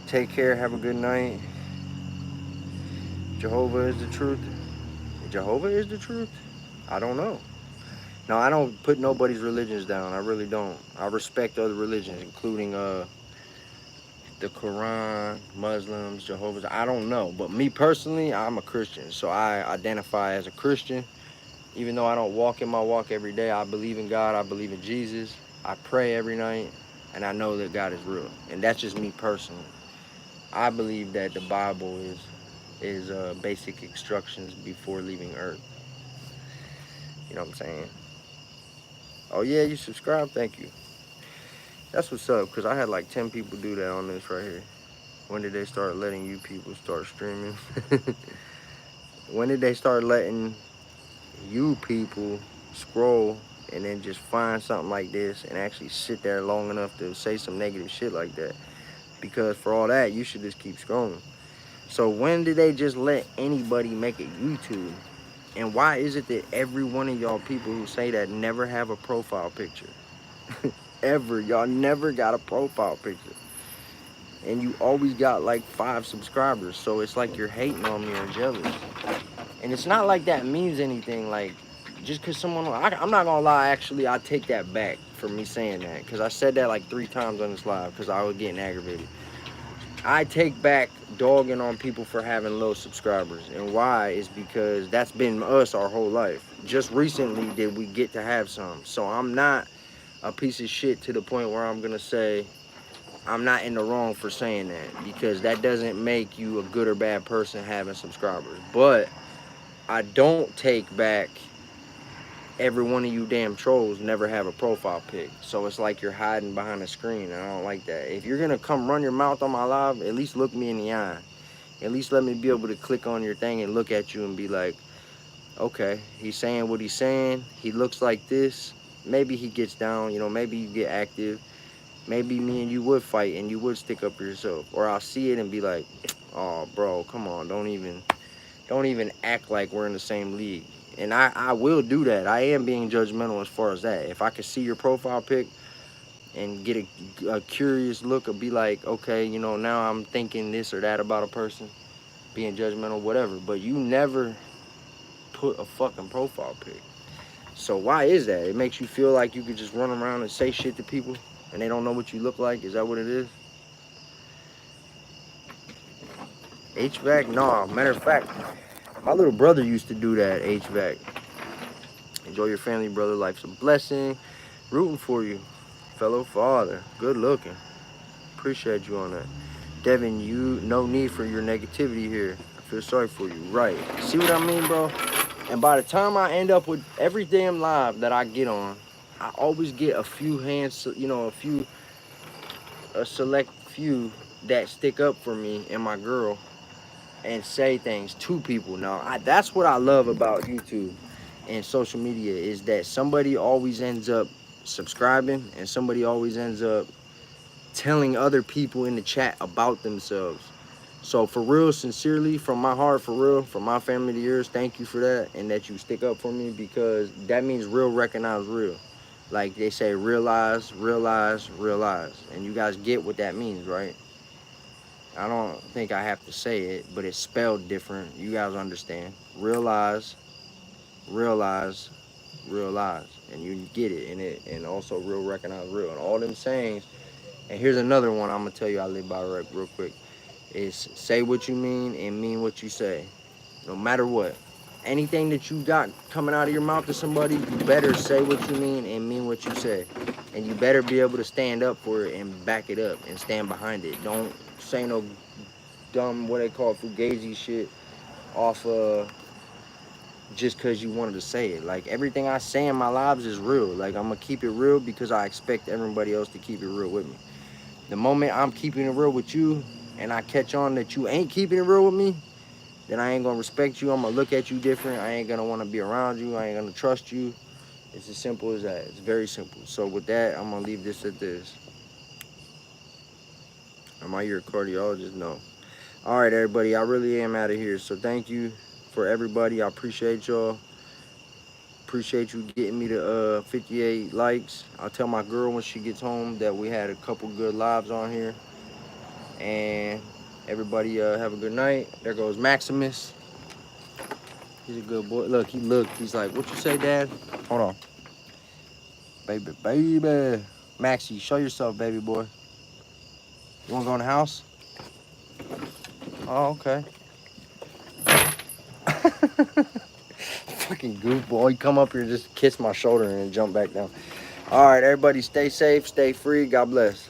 Take care, have a good night. Jehovah is the truth. Jehovah is the truth? I don't know. No, I don't put nobody's religions down. I really don't. I respect other religions, including the Quran, Muslims, Jehovah's. I don't know. But me personally, I'm a Christian. So I identify as a Christian. Even though I don't walk in my walk every day, I believe in God. I believe in Jesus. I pray every night. And I know that God is real. And that's just me personally. I believe that the Bible is basic instructions before leaving Earth. You know what I'm saying? Oh, yeah, you subscribe? Thank you. That's what's up, because I had like 10 people do that on this right here. When did they start letting you people start streaming? When did they start letting you people scroll and then just find something like this and actually sit there long enough to say some negative shit like that? Because for all that, you should just keep scrolling. So when did they just let anybody make a YouTube? And why is it that every one of y'all people who say that never have a profile picture? Ever. Y'all never got a profile picture. And you always got like 5 subscribers. So it's like you're hating on me or jealous. And it's not like that means anything. Like, just because someone... I'm not going to lie, actually, I take that back for me saying that. Because I said that like 3 times on this live because I was getting aggravated. I take back dogging on people for having low subscribers. And why is because that's been us our whole life. Just recently did we get to have some. So I'm not a piece of shit to the point where I'm going to say I'm not in the wrong for saying that. Because that doesn't make you a good or bad person having subscribers. But I don't take back every one of you damn trolls never have a profile pic. So it's like you're hiding behind a screen, and I don't like that. If you're gonna come run your mouth on my live, at least look me in the eye. At least let me be able to click on your thing and look at you and be like, okay, he's saying what he's saying. He looks like this. Maybe he gets down, you know, maybe you get active. Maybe me and you would fight and you would stick up for yourself. Or I'll see it and be like, oh, bro, come on, don't even act like we're in the same league. And I will do that. I am being judgmental as far as that. If I could see your profile pic and get a curious look or be like, okay, you know, now I'm thinking this or that about a person, being judgmental, whatever. But you never put a fucking profile pic. So why is that? It makes you feel like you could just run around and say shit to people and they don't know what you look like? Is that what it is? HVAC? No, matter of fact, my little brother used to do that, HVAC. Enjoy your family, brother. Life's a blessing. Rooting for you, fellow father. Good looking. Appreciate you on that. Devin, you no need for your negativity here. I feel sorry for you. Right. See what I mean, bro? And by the time I end up with every damn live that I get on, I always get a few hands, you know, a select few that stick up for me and my girl and say things to people. Now, that's what I love about YouTube and social media, is that somebody always ends up subscribing and somebody always ends up telling other people in the chat about themselves. So for real, sincerely, from my heart, for real, from my family to yours, thank you for that, and that you stick up for me, because that means real recognize real. Like they say, realize, realize, realize. And you guys get what that means, right? I don't think I have to say it, but it's spelled different. You guys understand. Realize, realize, realize. And you get it. And also real recognize real. And all them sayings. And here's another one I'm going to tell you I live by real quick. Is say what you mean and mean what you say. No matter what. Anything that you got coming out of your mouth to somebody, you better say what you mean and mean what you say. And you better be able to stand up for it and back it up and stand behind it. Don't say no dumb, what they call fugazi shit off just because you wanted to say it. Like, everything I say in my lives is real. Like, I'm going to keep it real because I expect everybody else to keep it real with me. The moment I'm keeping it real with you and I catch on that you ain't keeping it real with me, then I ain't going to respect you. I'm going to look at you different. I ain't going to want to be around you. I ain't going to trust you. It's as simple as that. It's very simple. So with that, I'm going to leave this at this. Am I your cardiologist? No. All right, everybody. I really am out of here. So thank you for everybody. I appreciate y'all. Appreciate you getting me to 58 likes. I'll tell my girl when she gets home that we had a couple good lives on here. And everybody have a good night. There goes Maximus. He's a good boy. Look, he looked. He's like, what you say, Dad? Hold on. Baby, baby. Maxie, show yourself, baby boy. You want to go in the house? Oh, okay. Fucking goof boy. Come up here, just kiss my shoulder and then jump back down. All right, everybody, stay safe, stay free. God bless.